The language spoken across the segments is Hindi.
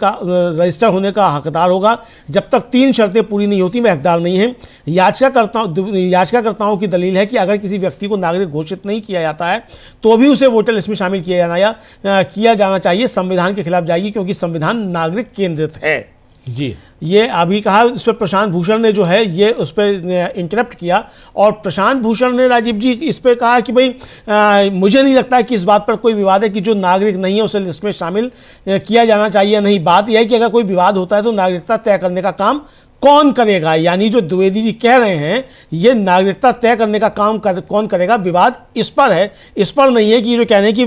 का रजिस्टर होने का हकदार होगा। जब तक 3 शर्तें पूरी नहीं होती वह हकदार नहीं है। याचिकाकर्ताओं की दलील है कि अगर किसी व्यक्ति को नागरिक घोषित नहीं किया जाता है तो भी उसे वोटर लिस्ट में शामिल किया जाना चाहिए, संविधान के खिलाफ जाएगी, क्योंकि संविधान नागरिक केंद्रित है। जी, ये अभी कहा, इस पर प्रशांत भूषण ने जो है ये उस पर इंटरप्ट किया, और प्रशांत भूषण ने राजीव जी इस पर कहा कि भाई मुझे नहीं लगता कि इस बात पर कोई विवाद है कि जो नागरिक नहीं है उसे लिस्ट में शामिल किया जाना चाहिए या नहीं। बात यह है कि अगर कोई विवाद होता है तो नागरिकता तय करने का काम कौन करेगा, यानी जो द्विवेदी जी कह रहे हैं ये नागरिकता तय करने का काम कौन करेगा, विवाद इस पर है, इस पर नहीं है कि जो कहने की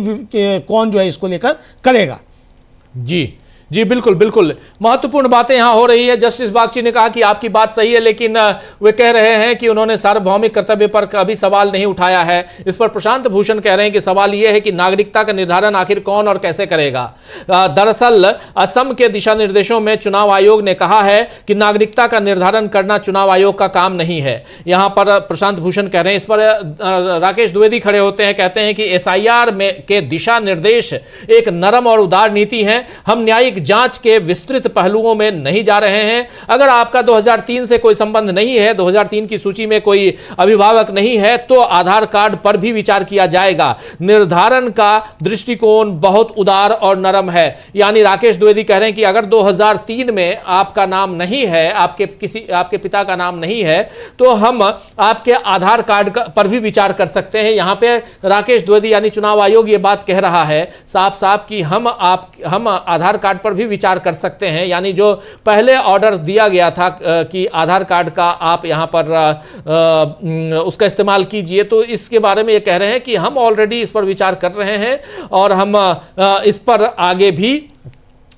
कौन जो है इसको लेकर करेगा। जी जी, बिल्कुल बिल्कुल, महत्वपूर्ण बातें यहां हो रही है। जस्टिस बागची ने कहा कि आपकी बात सही है, लेकिन वे कह रहे हैं कि उन्होंने सार्वभौमिक कर्तव्य पर कभी सवाल नहीं उठाया है। इस पर प्रशांत भूषण कह रहे हैं कि सवाल यह है कि नागरिकता का निर्धारण आखिर कौन और कैसे करेगा। दरअसल असम के दिशा निर्देशों में चुनाव आयोग ने कहा है कि नागरिकता का निर्धारण करना चुनाव आयोग का काम नहीं है। यहां पर प्रशांत भूषण कह रहे हैं। इस पर राकेश द्विवेदी खड़े होते हैं, कहते हैं कि SIR में के दिशा निर्देश एक नरम और उदार नीति है। हम न्यायिक जांच के विस्तृत पहलुओं में नहीं जा रहे हैं। अगर आपका 2003 से कोई संबंध नहीं है, 2003 की सूची में कोई अभिभावक नहीं है, तो आधार कार्ड पर भी विचार किया जाएगा। निर्धारण का दृष्टिकोण बहुत उदार और नरम है। यानी राकेश द्विवेदी कह रहे हैं कि अगर 2003 में आपका नाम नहीं है, आपके पिता का नाम नहीं है, तो हम आपके आधार कार्ड पर भी विचार कर सकते हैं। यहां पे राकेश द्विवेदी यानी चुनाव आयोग ये बात कह रहा है साफ साफ कि हम आधार कार्ड पर भी विचार कर सकते हैं। यानी जो पहले ऑर्डर दिया गया था कि आधार कार्ड का आप यहां पर उसका इस्तेमाल कीजिए, तो इसके बारे में ये कह रहे हैं कि हम ऑलरेडी इस पर विचार कर रहे हैं और हम इस पर आगे भी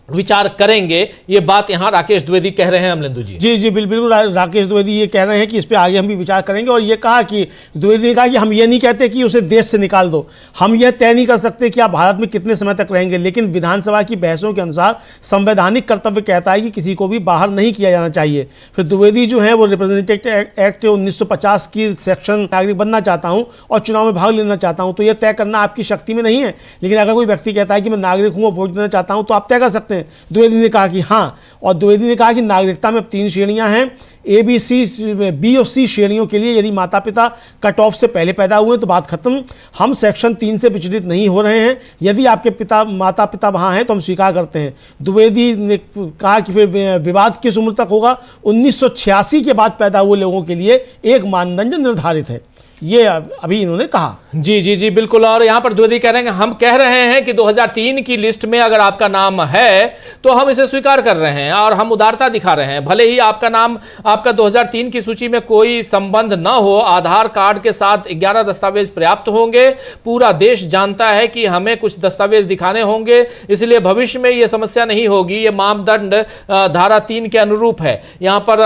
विचार करेंगे। ये बात यहां राकेश द्विवेदी कह रहे हैं। अमलेंदु जी जी बिल्कुल, राकेश द्विवेदी ये कह रहे हैं कि इस पे आगे हम भी विचार करेंगे। और ये कहा कि द्विवेदी ने कहा कि हम ये नहीं कहते कि उसे देश से निकाल दो, हम ये तय नहीं कर सकते कि आप भारत में कितने समय तक रहेंगे, लेकिन विधानसभा की बहसों के अनुसार संवैधानिक कर्तव्य कहता है कि किसी को भी बाहर नहीं किया जाना चाहिए। फिर द्विवेदी जो है वो रिप्रेजेंटेटिव एक्ट 1950 की सेक्शन नागरिक बनना चाहता हूँ और चुनाव में भाग लेना चाहता हूँ, तो यह तय करना आपकी शक्ति में नहीं है। लेकिन अगर कोई व्यक्ति कहता है कि मैं नागरिक हूँ और वोट देना चाहता हूँ तो आप तय कर सकते हैं। द्विवेदी ने कहा कि हाँ, और द्विवेदी ने कहा कि नागरिकता में 3 श्रेणियां हैं। B और C श्रेणियों के लिए यदि माता पिता कट ऑफ से पहले पैदा हुए तो बात खत्म, हम सेक्शन 3 से विचलित नहीं हो रहे हैं। यदि आपके माता पिता वहाँ हैं तो हम स्वीकार करते हैं। द्विवेदी ने कहा कि फिर विवाद किस उम्र तक होगा, 1986 के बाद पैदा हुए लोगों के लिए एक मानदंड निर्धारित है, ये अभी इन्होंने कहा। जी बिल्कुल। और यहां पर द्विवेदी कह रहे हैं, हम कह रहे हैं कि 2003 की लिस्ट में अगर आपका नाम है तो हम इसे स्वीकार कर रहे हैं और हम उदारता दिखा रहे हैं। भले ही आपका नाम, आपका 2003 की सूची में कोई संबंध न हो, आधार कार्ड के साथ 11 दस्तावेज पर्याप्त होंगे। पूरा देश जानता है कि हमें कुछ दस्तावेज दिखाने होंगे, इसलिए भविष्य में यह समस्या नहीं होगी। ये मापदंड धारा 3 के अनुरूप है। यहां पर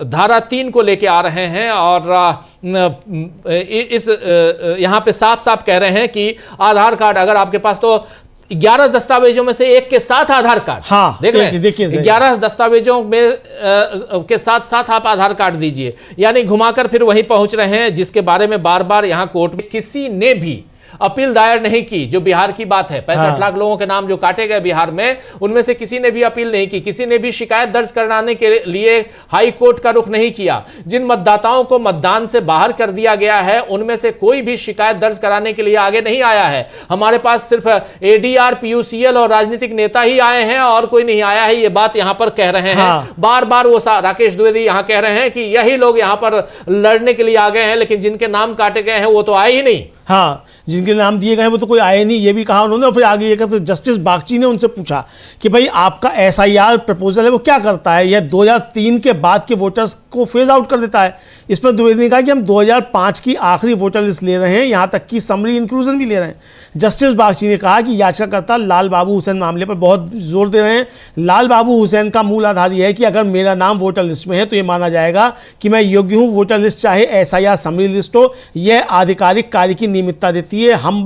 धारा 3 को लेके आ रहे हैं और इस यहां पे साफ साफ कह रहे हैं कि आधार कार्ड अगर आपके पास, तो 11 दस्तावेजों में से एक के साथ आधार कार्ड, हाँ, देखिए 11 दस्तावेजों में के साथ साथ आप आधार कार्ड दीजिए। यानी घुमाकर फिर वहीं पहुंच रहे हैं जिसके बारे में बार बार यहां कोर्ट में किसी ने भी अपील दायर नहीं की। जो बिहार की बात है, 65 लाख लोगों के नाम जो काटे गए बिहार में, उनमें से किसी ने भी अपील नहीं की, किसी ने भी शिकायत दर्ज कराने के लिए हाई कोर्ट का रुख नहीं किया। जिन मतदाताओं को मतदान से बाहर कर दिया गया है उनमें से कोई भी शिकायत दर्ज कराने के लिए आगे नहीं आया है। हमारे पास सिर्फ ADR, PUCL और राजनीतिक नेता ही आए हैं और कोई नहीं आया है। ये बात यहां पर कह रहे हैं बार बार वो राकेश द्विवेदी यहां कह रहे हैं कि यही लोग यहां पर लड़ने के लिए आ गए हैं, लेकिन जिनके नाम काटे गए हैं वो तो आए ही नहीं। हाँ, जिनके नाम दिए गए हैं वो तो कोई आए नहीं, ये भी कहा उन्होंने। और फिर आगे ये कहा, फिर जस्टिस बागची ने उनसे पूछा कि भाई आपका SIR प्रपोजल है वो क्या करता है, यह 2003 के बाद के वोटर्स को फेज आउट कर देता है। इस पर द्विवेदी ने कहा कि हम 2005 की आखिरी वोटर लिस्ट ले रहे हैं, यहाँ तक कि समरी इंक्लूजन भी ले रहे हैं। जस्टिस बागची ने कहा कि याचिकाकर्ता लाल बाबू हुसैन मामले पर बहुत जोर दे रहे हैं। लाल बाबू हुसैन का मूल आधार यह है कि अगर मेरा नाम वोटर लिस्ट में है तो ये माना जाएगा कि मैं योग्य हूँ। वोटर लिस्ट चाहे SIR समरी लिस्ट हो, यह आधिकारिक कार्य की नियमितता देती है। हम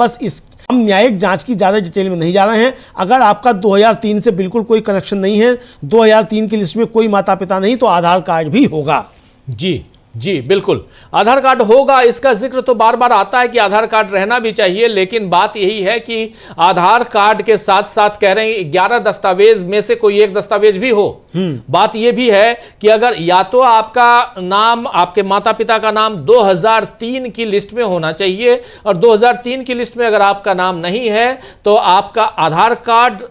न्यायिक जांच की ज़्यादा डिटेल में नहीं जा रहे हैं। अगर आपका 2003 से बिल्कुल कोई कनेक्शन नहीं है, 2003 की लिस्ट में कोई माता पिता नहीं, तो आधार कार्ड भी होगा। जी जी बिल्कुल, आधार कार्ड होगा, इसका जिक्र तो बार बार आता है कि आधार कार्ड रहना भी चाहिए, लेकिन बात यही है कि आधार कार्ड के साथ साथ कह रहे हैं 11 दस्तावेज में से कोई एक दस्तावेज भी हो। बात यह भी है कि अगर या तो आपका नाम, आपके माता पिता का नाम 2003 की लिस्ट में होना चाहिए, और 2003 की लिस्ट में अगर आपका नाम नहीं है तो आपका आधार कार्ड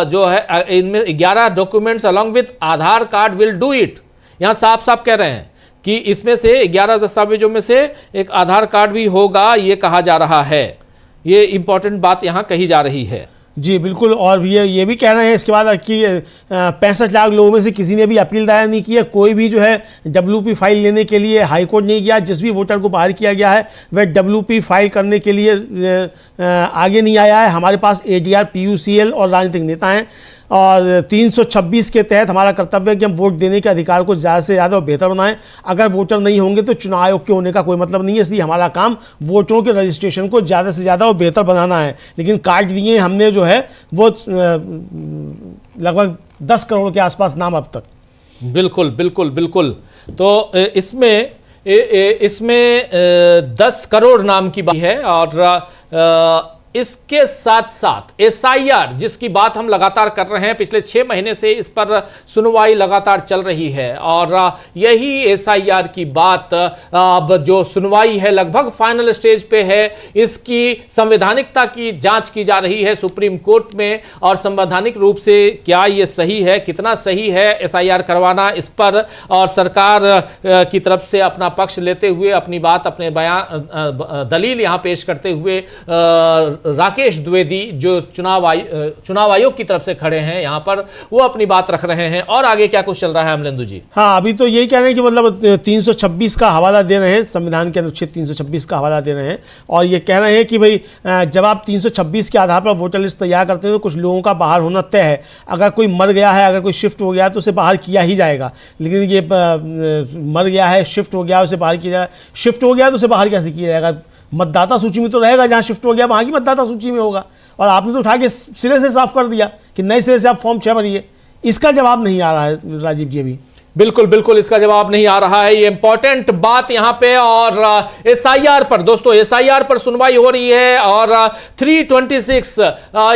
जो है, इनमें 11 documents along with Aadhaar card will do it. यहां साफ साफ कह रहे हैं कि इसमें से 11 दस्तावेजों में से एक आधार कार्ड भी होगा, ये कहा जा रहा है। ये इंपॉर्टेंट बात यहां कही जा रही है। जी बिल्कुल, और ये भी कह रहे हैं इसके बाद कि 65 लाख लोगों में से किसी ने भी अपील दायर नहीं की है, कोई भी जो है WP फाइल लेने के लिए हाईकोर्ट नहीं गया। जिस भी वोटर को बाहर किया गया है वह WP फाइल करने के लिए आगे नहीं आया है। हमारे पास ADR, PUCL और राजनीतिक नेता हैं, और 326 के तहत हमारा कर्तव्य है कि हम वोट देने के अधिकार को ज़्यादा से ज़्यादा और बेहतर बनाएं। अगर वोटर नहीं होंगे तो चुनाव आयोग के होने का कोई मतलब नहीं है, इसलिए हमारा काम वोटरों के रजिस्ट्रेशन को ज़्यादा से ज़्यादा और बेहतर बनाना है। लेकिन कार्ड दिए हमने जो है वो लगभग 10 करोड़ के आसपास नाम अब तक। बिल्कुल बिल्कुल बिल्कुल, तो इसमें 10 करोड़ नाम की बात है। और इसके साथ साथ SIR, जिसकी बात हम लगातार कर रहे हैं, पिछले 6 महीने से इस पर सुनवाई लगातार चल रही है, और यही SIR की बात अब जो सुनवाई है लगभग फाइनल स्टेज पे है। इसकी संवैधानिकता की जांच की जा रही है सुप्रीम कोर्ट में, और संवैधानिक रूप से क्या ये सही है, कितना सही है SIR करवाना, इस पर और सरकार की तरफ से अपना पक्ष लेते हुए अपनी बात, अपने बयान, दलील यहां पेश करते हुए राकेश द्विवेदी जो चुनाव आयोग की तरफ से खड़े हैं यहां पर, वो अपनी बात रख रहे हैं। और आगे क्या कुछ चल रहा है अमलेंदु जी? हाँ, अभी तो यही कह रहे हैं कि मतलब 326 का हवाला दे रहे हैं, संविधान के अनुच्छेद 326 का हवाला दे रहे हैं, और ये कह रहे हैं कि भाई जब आप 326 के आधार पर वोटर लिस्ट तैयार करते हैं तो कुछ लोगों का बाहर होना तय है। अगर कोई मर गया है, अगर कोई शिफ्ट हो गया है तो उसे बाहर किया ही जाएगा। लेकिन ये मर गया है, शिफ्ट हो गया, उसे बाहर किया जाएगा। शिफ्ट हो गया तो उसे बाहर कैसे किया जाएगा? मतदाता सूची में तो रहेगा, जहां शिफ्ट हो गया वहां की मतदाता सूची में होगा। और आपने तो उठा के सिरे से साफ कर दिया कि नए सिरे से आप फॉर्म 6 भरिए। इसका जवाब नहीं आ रहा है राजीव जी अभी। बिल्कुल बिल्कुल, इसका जवाब नहीं आ रहा है, ये इंपॉर्टेंट बात यहां पे। और SIR पर दोस्तों, SIR पर सुनवाई हो रही है, और 326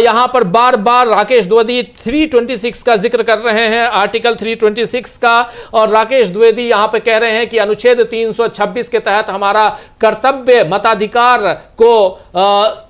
यहां पर बार बार राकेश द्विवेदी 326 का जिक्र कर रहे हैं, आर्टिकल 326 का। और राकेश द्विवेदी यहां पे कह रहे हैं कि अनुच्छेद 326 के तहत हमारा कर्तव्य मताधिकार को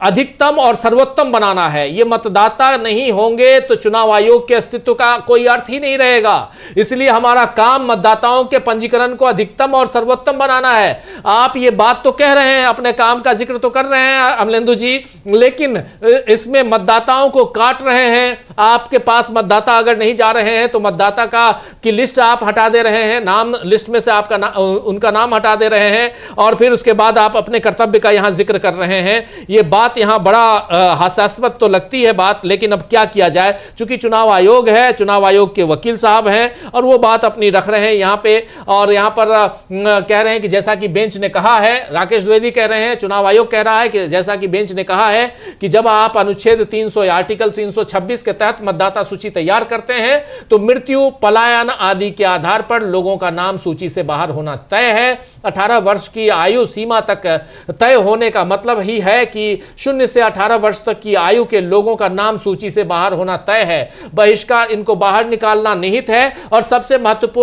अधिकतम और सर्वोत्तम बनाना है। ये मतदाता नहीं होंगे तो चुनाव आयोग के अस्तित्व का कोई अर्थ ही नहीं रहेगा। इसलिए हमारा काम मतदाताओं के पंजीकरण को अधिकतम और सर्वोत्तम बनाना है। आप ये बात तो कह रहे हैं, अपने काम का जिक्र तो कर रहे हैं अमलेंदु जी, लेकिन इसमें मतदाताओं को काट रहे हैं। आपके पास मतदाता अगर नहीं जा रहे हैं तो मतदाता की लिस्ट आप हटा दे रहे हैं, नाम लिस्ट में से आपका उनका नाम हटा दे रहे हैं, और फिर उसके बाद आप अपने कर्तव्य का यहां जिक्र कर रहे हैं। ये बात यहां बड़ा हास्यास्पद तो लगती है बात, लेकिन अब क्या किया जाए, चूंकि चुनाव आयोग है, चुनाव आयोग के वकील साहब हैं और वो बात अपनी रख रहे हैं यहां पे। और यहां पर कह रहे हैं कि जैसा कि बेंच ने कहा है, राकेश द्विवेदी कह रहे हैं, चुनाव आयोग कह रहा है कि जैसा कि बेंच ने कहा है कि जब आप अनुच्छेद 300 या आर्टिकल 326 के तहत मतदाता सूची तैयार करते हैं तो मृत्यु, पलायन आदि के आधार पर लोगों का नाम सूची से बाहर होना तय है। 18 वर्ष की आयु सीमा तक तय होने का मतलब ही है कि 0 से 18 वर्ष तक की आयु के लोगों का नाम सूची से बाहर होना तय है। बहिष्कार, इनको बाहर निकालना निहित है। और सबसे महत्वपूर्ण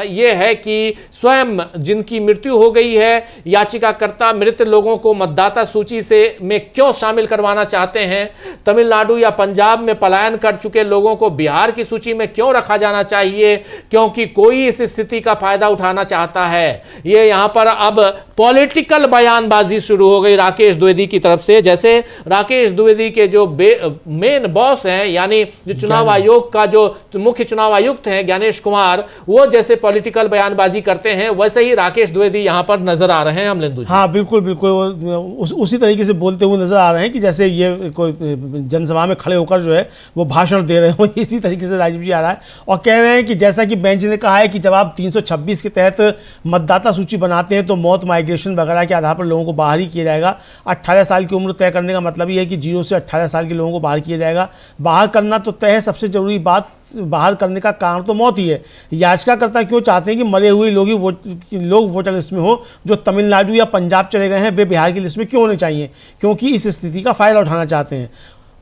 यह है कि स्वयं जिनकी मृत्यु हो गई है, याचिकाकर्ता मृत लोगों को मतदाता सूची से में क्यों शामिल करवाना चाहते हैं? तमिलनाडु या पंजाब में पलायन कर चुके लोगों को बिहार की सूची में क्यों रखा जाना चाहिए? क्योंकि कोई इस स्थिति का फायदा उठाना चाहता है। ये यहां पर अब पॉलिटिकल बयानबाजी शुरू हो गई राकेश द्विवेदी की तरफ से। जैसे राकेश द्विवेदी के जो मेन बॉस हैं, यानी जो चुनाव आयोग का जो मुख्य चुनाव आयुक्त हैं ज्ञानेश कुमार, वो जैसे पॉलिटिकल बयानबाजी करते हैं वैसे ही राकेश द्विवेदी यहां पर नजर आ रहे हैं अमलेंदु जी। हाँ बिल्कुल बिल्कुल, उसी तरीके से बोलते हुए नजर आ रहे हैं कि जैसे ये कोई जनसभा में खड़े होकर जो है वो भाषण दे रहे हो, इसी तरीके से राजीव जी आ रहा है। और कह रहे हैं कि जैसा कि बेंच ने कहा है कि जब आप 326 के तहत मतदाता सूची बनाते हैं तो मौत, माइग्रेशन वगैरह के आधार पर लोगों को बाहर ही किया जाएगा। 18 साल की उम्र तय करने का मतलब ये है कि 0 से 18 साल के लोगों को बाहर किया जाएगा। बाहर करना तो तय है, सबसे जरूरी बात बाहर करने का कारण तो मौत ही है। याचिकाकर्ता क्यों चाहते हैं कि मरे हुए लोग वोटर लिस्ट में हो, जो तमिलनाडु या पंजाब चले गए हैं वे बिहार की लिस्ट में क्यों होने चाहिए? क्योंकि इस स्थिति का फ़ायदा उठाना चाहते हैं,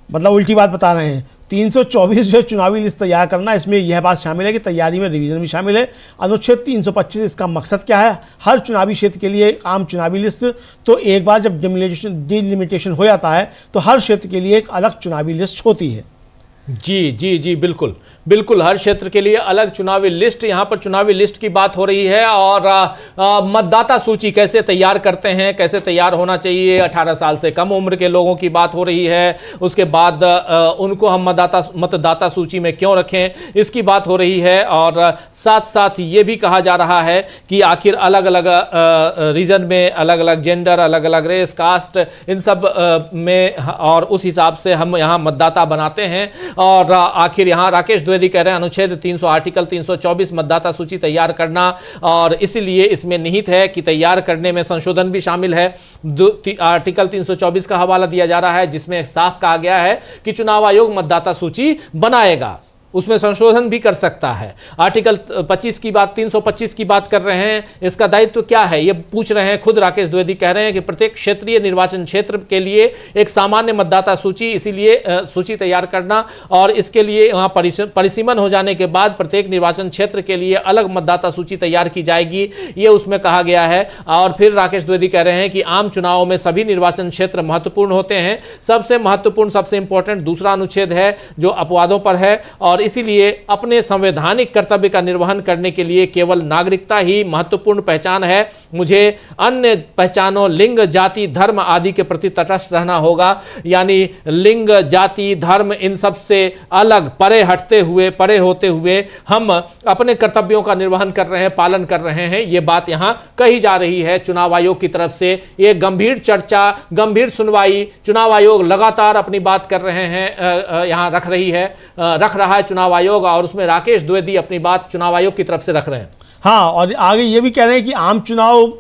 मतलब उल्टी बात बता रहे हैं। 324 जो चुनावी लिस्ट तैयार करना, इसमें यह बात शामिल है कि तैयारी में रिवीजन भी शामिल है। अनुच्छेद 325 इसका मकसद क्या है? हर चुनावी क्षेत्र के लिए आम चुनावी लिस्ट, तो एक बार जब डिलिमिटेशन हो जाता है तो हर क्षेत्र के लिए एक अलग चुनावी लिस्ट होती है। जी जी जी, बिल्कुल बिल्कुल, हर क्षेत्र के लिए अलग चुनावी लिस्ट। यहाँ पर चुनावी लिस्ट की बात हो रही है और मतदाता सूची कैसे तैयार करते हैं, कैसे तैयार होना चाहिए, 18 साल से कम उम्र के लोगों की बात हो रही है। उसके बाद उनको हम मतदाता सूची में क्यों रखें, इसकी बात हो रही है। और साथ साथ ये भी कहा जा रहा है कि आखिर अलग अलग रीजन में अलग अलग जेंडर, अलग अलग रेस, कास्ट, इन सब में, और उस हिसाब से हम यहाँ मतदाता बनाते हैं। और आखिर यहाँ राकेश द्विवेदी कह रहे हैं अनुच्छेद 300 आर्टिकल 324 मतदाता सूची तैयार करना, और इसलिए इसमें निहित है कि तैयार करने में संशोधन भी शामिल है। आर्टिकल 324 का हवाला दिया जा रहा है जिसमें साफ कहा गया है कि चुनाव आयोग मतदाता सूची बनाएगा, उसमें संशोधन भी कर सकता है। आर्टिकल 25 की बात, 325 की बात कर रहे हैं, इसका दायित्व क्या है ये पूछ रहे हैं। खुद राकेश द्विवेदी कह रहे हैं कि प्रत्येक क्षेत्रीय निर्वाचन क्षेत्र के लिए एक सामान्य मतदाता सूची, इसीलिए सूची तैयार करना, और इसके लिए वहाँ परिसीमन हो जाने के बाद प्रत्येक निर्वाचन क्षेत्र के लिए अलग मतदाता सूची तैयार की जाएगी, ये उसमें कहा गया है। और फिर राकेश द्विवेदी कह रहे हैं कि आम चुनावों में सभी निर्वाचन क्षेत्र महत्वपूर्ण होते हैं। सबसे महत्वपूर्ण, सबसे इंपॉर्टेंट दूसरा अनुच्छेद है जो अपवादों पर है, और इसीलिए अपने संवैधानिक कर्तव्य का निर्वहन करने के लिए केवल नागरिकता ही महत्वपूर्ण पहचान है। मुझे अन्य पहचानों, लिंग, जाति, धर्म आदि के प्रति तटस्थ रहना होगा। यानी लिंग, जाति, धर्म, इन सब से अलग, परे होते हुए हम अपने कर्तव्यों का निर्वहन कर रहे हैं, पालन कर रहे हैं। ये बात यहां कही जा रही है चुनाव आयोग की तरफ से। ये गंभीर चर्चा, गंभीर सुनवाई चुनाव आयोग लगातार अपनी बात कर रहे हैं, यहां रख रहा है चुनाव आयोग, और उसमें राकेश द्विवेदी अपनी बात चुनाव आयोग की तरफ से रख रहे हैं। हाँ, और आगे ये भी कह रहे हैं कि आम चुनाव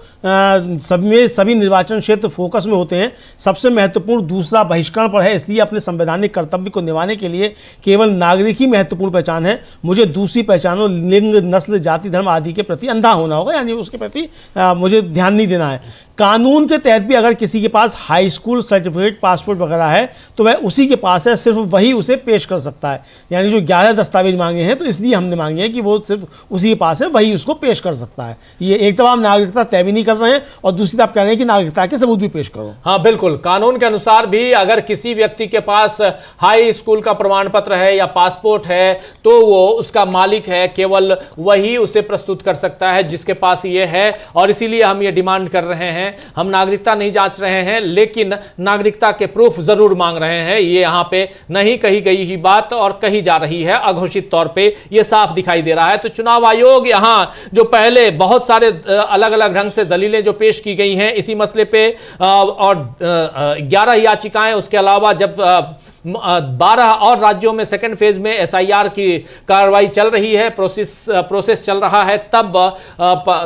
सभी निर्वाचन क्षेत्र फोकस में होते हैं। सबसे महत्वपूर्ण दूसरा बहिष्करण पर है, इसलिए अपने संवैधानिक कर्तव्य को निभाने के लिए केवल नागरिक ही महत्वपूर्ण पहचान है। मुझे दूसरी पहचानों, लिंग, नस्ल, जाति, धर्म आदि के प्रति अंधा होना होगा, यानी उसके प्रति मुझे ध्यान नहीं देना है। कानून के तहत भी अगर किसी के पास हाई स्कूल सर्टिफिकेट, पासपोर्ट वगैरह है तो वह उसी के पास है, सिर्फ वही उसे पेश कर सकता है। यानी जो 11 दस्तावेज मांगे हैं तो इसलिए हमने मांगे हैं कि वो सिर्फ उसी के पास है, वही उसको पेश कर सकता है। ये एक तो आप नागरिकता तय भी नहीं कर रहे हैं, और दूसरी तरफ आप कह रहे हैं कि नागरिकता के सबूत भी पेश करो। हाँ बिल्कुल, कानून के अनुसार भी अगर किसी व्यक्ति के पास हाई स्कूल का प्रमाण पत्र है या पासपोर्ट है तो वो उसका मालिक है, केवल वही उसे प्रस्तुत कर सकता है जिसके पास ये है। और इसीलिए हम ये डिमांड कर रहे हैं, हम नागरिकता नहीं जांच रहे हैं, लेकिन नागरिकता के प्रूफ जरूर मांग रहे हैं। ये यहाँ पे नहीं कही गई ही बात और कही जा रही है अघोषित तौर पे, ये साफ दिखाई दे रहा है। तो चुनाव आयोग यहाँ जो पहले बहुत सारे अलग अलग ढंग से दलीलें जो पेश की गई हैं इसी मसले पे, और 11 याचिकाएं, उसके अलावा जब 12 और राज्यों में सेकेंड फेज में एसआईआर की कार्रवाई चल रही है, प्रोसेस चल रहा है, तब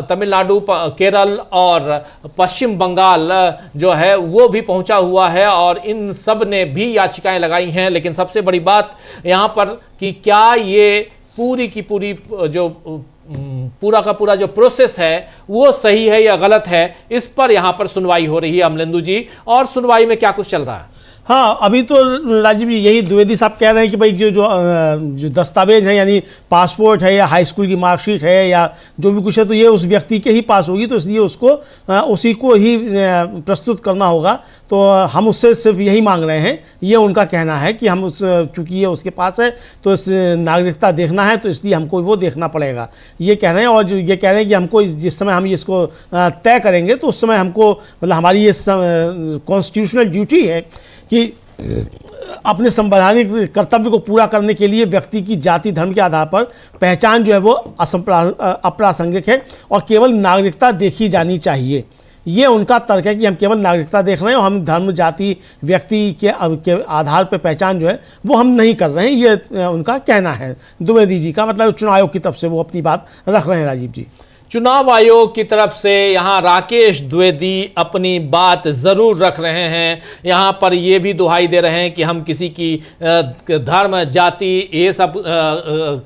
तमिलनाडु, केरल और पश्चिम बंगाल जो है वो भी पहुंचा हुआ है, और इन सब ने भी याचिकाएं लगाई हैं। लेकिन सबसे बड़ी बात यहां पर कि क्या ये पूरी की पूरी जो पूरा का पूरा जो प्रोसेस है वो सही है या गलत है, इस पर यहां पर सुनवाई हो रही है अमलेंदु जी। और सुनवाई में क्या कुछ चल रहा है? हाँ, अभी तो राजीव जी यही द्विवेदी साहब कह रहे हैं कि भाई जो दस्तावेज है, यानी पासपोर्ट है या हाई स्कूल की मार्कशीट है या जो भी कुछ है, तो ये उस व्यक्ति के ही पास होगी, तो इसलिए उसको उसी को ही प्रस्तुत करना होगा। तो हम उससे सिर्फ यही मांग रहे हैं, ये उनका कहना है कि हम चूँकि ये उसके पास है तो इस नागरिकता देखना है, तो इसलिए हमको वो देखना पड़ेगा, ये कह रहे हैं। और ये कह रहे हैं कि हमको जिस समय हम इसको तय करेंगे तो उस समय हमको, मतलब हमारी ये कॉन्स्टिट्यूशनल ड्यूटी है कि अपने संवैधानिक कर्तव्य को पूरा करने के लिए व्यक्ति की जाति, धर्म के आधार पर पहचान जो है वो अप्रासंगिक है और केवल नागरिकता देखी जानी चाहिए। ये उनका तर्क है कि हम केवल नागरिकता देख रहे हैं और हम धर्म, जाति, व्यक्ति के आधार पर पहचान जो है वो हम नहीं कर रहे हैं, ये उनका कहना है द्विवेदी जी का। मतलब चुनाव आयोग की तरफ से वो अपनी बात रख रहे हैं राजीव जी। चुनाव आयोग की तरफ से यहाँ राकेश द्विवेदी अपनी बात जरूर रख रहे हैं। यहाँ पर ये भी दुहाई दे रहे हैं कि हम किसी की धर्म, जाति, ये सब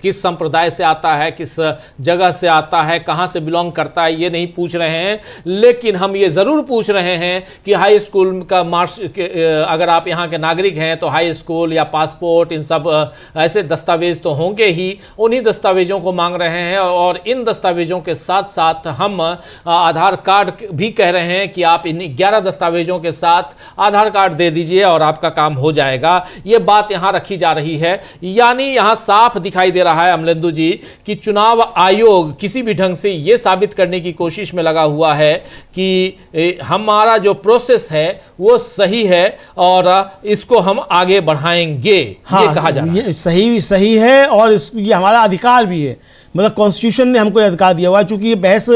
किस संप्रदाय से आता है, किस जगह से आता है, कहाँ से बिलोंग करता है, ये नहीं पूछ रहे हैं। लेकिन हम ये ज़रूर पूछ रहे हैं कि हाई स्कूल का मार्क्स, अगर आप यहाँ के नागरिक हैं तो हाई स्कूल या पासपोर्ट, इन सब ऐसे दस्तावेज तो होंगे ही। उन्हीं दस्तावेजों को मांग रहे हैं और इन दस्तावेजों के साथ साथ हम आधार कार्ड भी कह रहे हैं कि आप इन 11 दस्तावेजों के साथ आधार कार्ड दे दीजिए और आपका काम हो जाएगा। ये बात यहां रखी जा रही है। यानी यहां साफ दिखाई दे रहा है अमलेंदु जी कि चुनाव आयोग किसी भी ढंग से यह साबित करने की कोशिश में लगा हुआ है कि हमारा जो प्रोसेस है वो सही है और इसको हम आगे बढ़ाएंगे। हाँ, ये कहा जा रहा है। ये सही है और ये हमारा अधिकार भी है। मतलब कॉन्स्टिट्यूशन ने हमको अधिकार दिया हुआ है। चूंकि ये बहस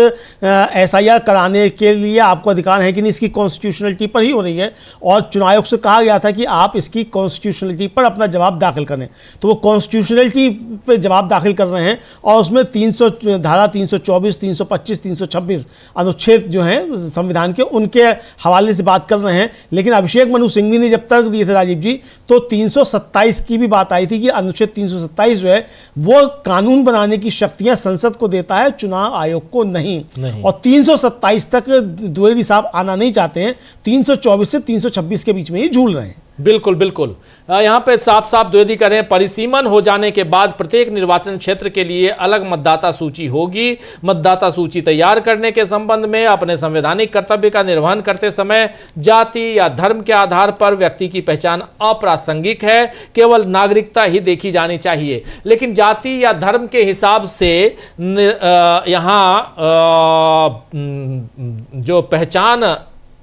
SIR कराने के लिए आपको अधिकार है कि नहीं, इसकी कॉन्स्टिट्यूशनलिटी पर ही हो रही है। और चुनाव आयोग से कहा गया था कि आप इसकी कॉन्स्टिट्यूशनलिटी पर अपना जवाब दाखिल करें, तो वो कॉन्स्टिट्यूशनलिटी पे जवाब दाखिल कर रहे हैं और उसमें धारा 324, 325, 326 अनुच्छेद जो हैं संविधान के, उनके हवाले से बात कर रहे हैं। लेकिन अभिषेक मनु सिंघवी ने जब तर्क दिए थे राजीव जी, तो 327 की भी बात आई थी कि अनुच्छेद 327 जो है वो कानून बनाने की शक्तियां संसद को देता है, चुनाव आयोग को नहीं। और 327 तक द्विवेदी साहब आना नहीं चाहते हैं, 324 से 326 के बीच में ही झूल रहे हैं। बिल्कुल बिल्कुल, यहाँ पे साफ साफ द्विवेदी कह रहे हैं परिसीमन हो जाने के बाद प्रत्येक निर्वाचन क्षेत्र के लिए अलग मतदाता सूची होगी। मतदाता सूची तैयार करने के संबंध में अपने संवैधानिक कर्तव्य का निर्वहन करते समय जाति या धर्म के आधार पर व्यक्ति की पहचान अप्रासंगिक है, केवल नागरिकता ही देखी जानी चाहिए। लेकिन जाति या धर्म के हिसाब से यहाँ जो पहचान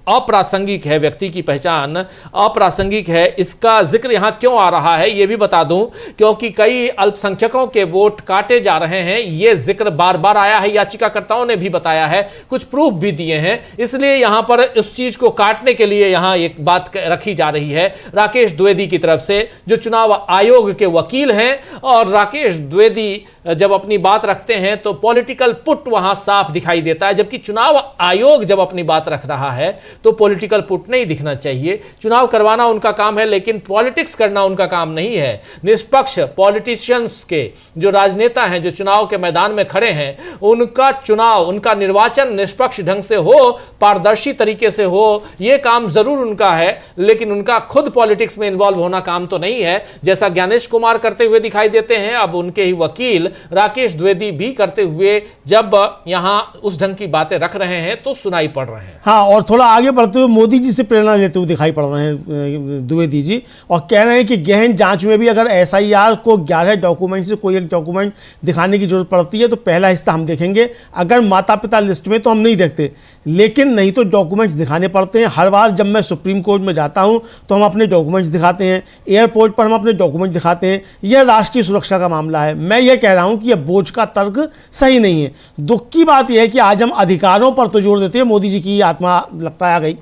अप्रासंगिक है, व्यक्ति की पहचान अप्रासंगिक है, इसका जिक्र यहां क्यों आ रहा है ये भी बता दूं, क्योंकि कई अल्पसंख्यकों के वोट काटे जा रहे हैं। ये जिक्र बार बार आया है, याचिकाकर्ताओं ने भी बताया है, कुछ प्रूफ भी दिए हैं। इसलिए यहां पर इस चीज को काटने के लिए यहां एक बात रखी जा रही है राकेश द्विवेदी की तरफ से, जो चुनाव आयोग के वकील हैं। और राकेश द्विवेदी जब अपनी बात रखते हैं तो पॉलिटिकल पुट वहां साफ दिखाई देता है, जबकि चुनाव आयोग जब अपनी बात रख रहा है तो पॉलिटिकल पुट नहीं दिखना चाहिए। चुनाव करवाना उनका काम है, लेकिन पॉलिटिक्स करना उनका काम नहीं है। निष्पक्ष पॉलिटिशियंस के जो राजनेता हैं, जो चुनाव के मैदान में खड़े हैं, उनका चुनाव, उनका निर्वाचन निष्पक्ष ढंग से हो, पारदर्शी तरीके से हो, यह काम जरूर उनका है। लेकिन उनका खुद पॉलिटिक्स में इन्वॉल्व होना काम तो नहीं है, जैसा ज्ञानेश कुमार करते हुए दिखाई देते हैं। अब उनके ही वकील राकेश द्विवेदी भी करते हुए जब यहां उस ढंग की बातें रख रहे हैं तो सुनाई पड़ रहे हैं। हाँ, और थोड़ा आगे बढ़ते हुए मोदी जी से प्रेरणा लेते हुए दिखाई पड़ रहे हैं द्विवेदी जी, और कह रहे हैं कि गहन जांच में भी अगर SIR को 11 डॉक्यूमेंट से कोई एक डॉक्यूमेंट दिखाने की जरूरत पड़ती है तो पहला हिस्सा हम देखेंगे। अगर माता पिता लिस्ट में तो हम नहीं देखते, लेकिन नहीं तो डॉक्यूमेंट्स दिखाने पड़ते हैं। हर बार जब मैं सुप्रीम कोर्ट में जाता हूं तो हम अपने डॉक्यूमेंट्स दिखाते हैं, एयरपोर्ट पर हम अपने डॉक्यूमेंट दिखाते हैं। यह राष्ट्रीय सुरक्षा का मामला है। मैं ये कह रहा हूं कि यह बोझ का तर्क सही नहीं है। दुख की बात यह है कि आज हम अधिकारों पर तो जोर देते हैं, मोदी जी की आत्मा लगता है आ गई।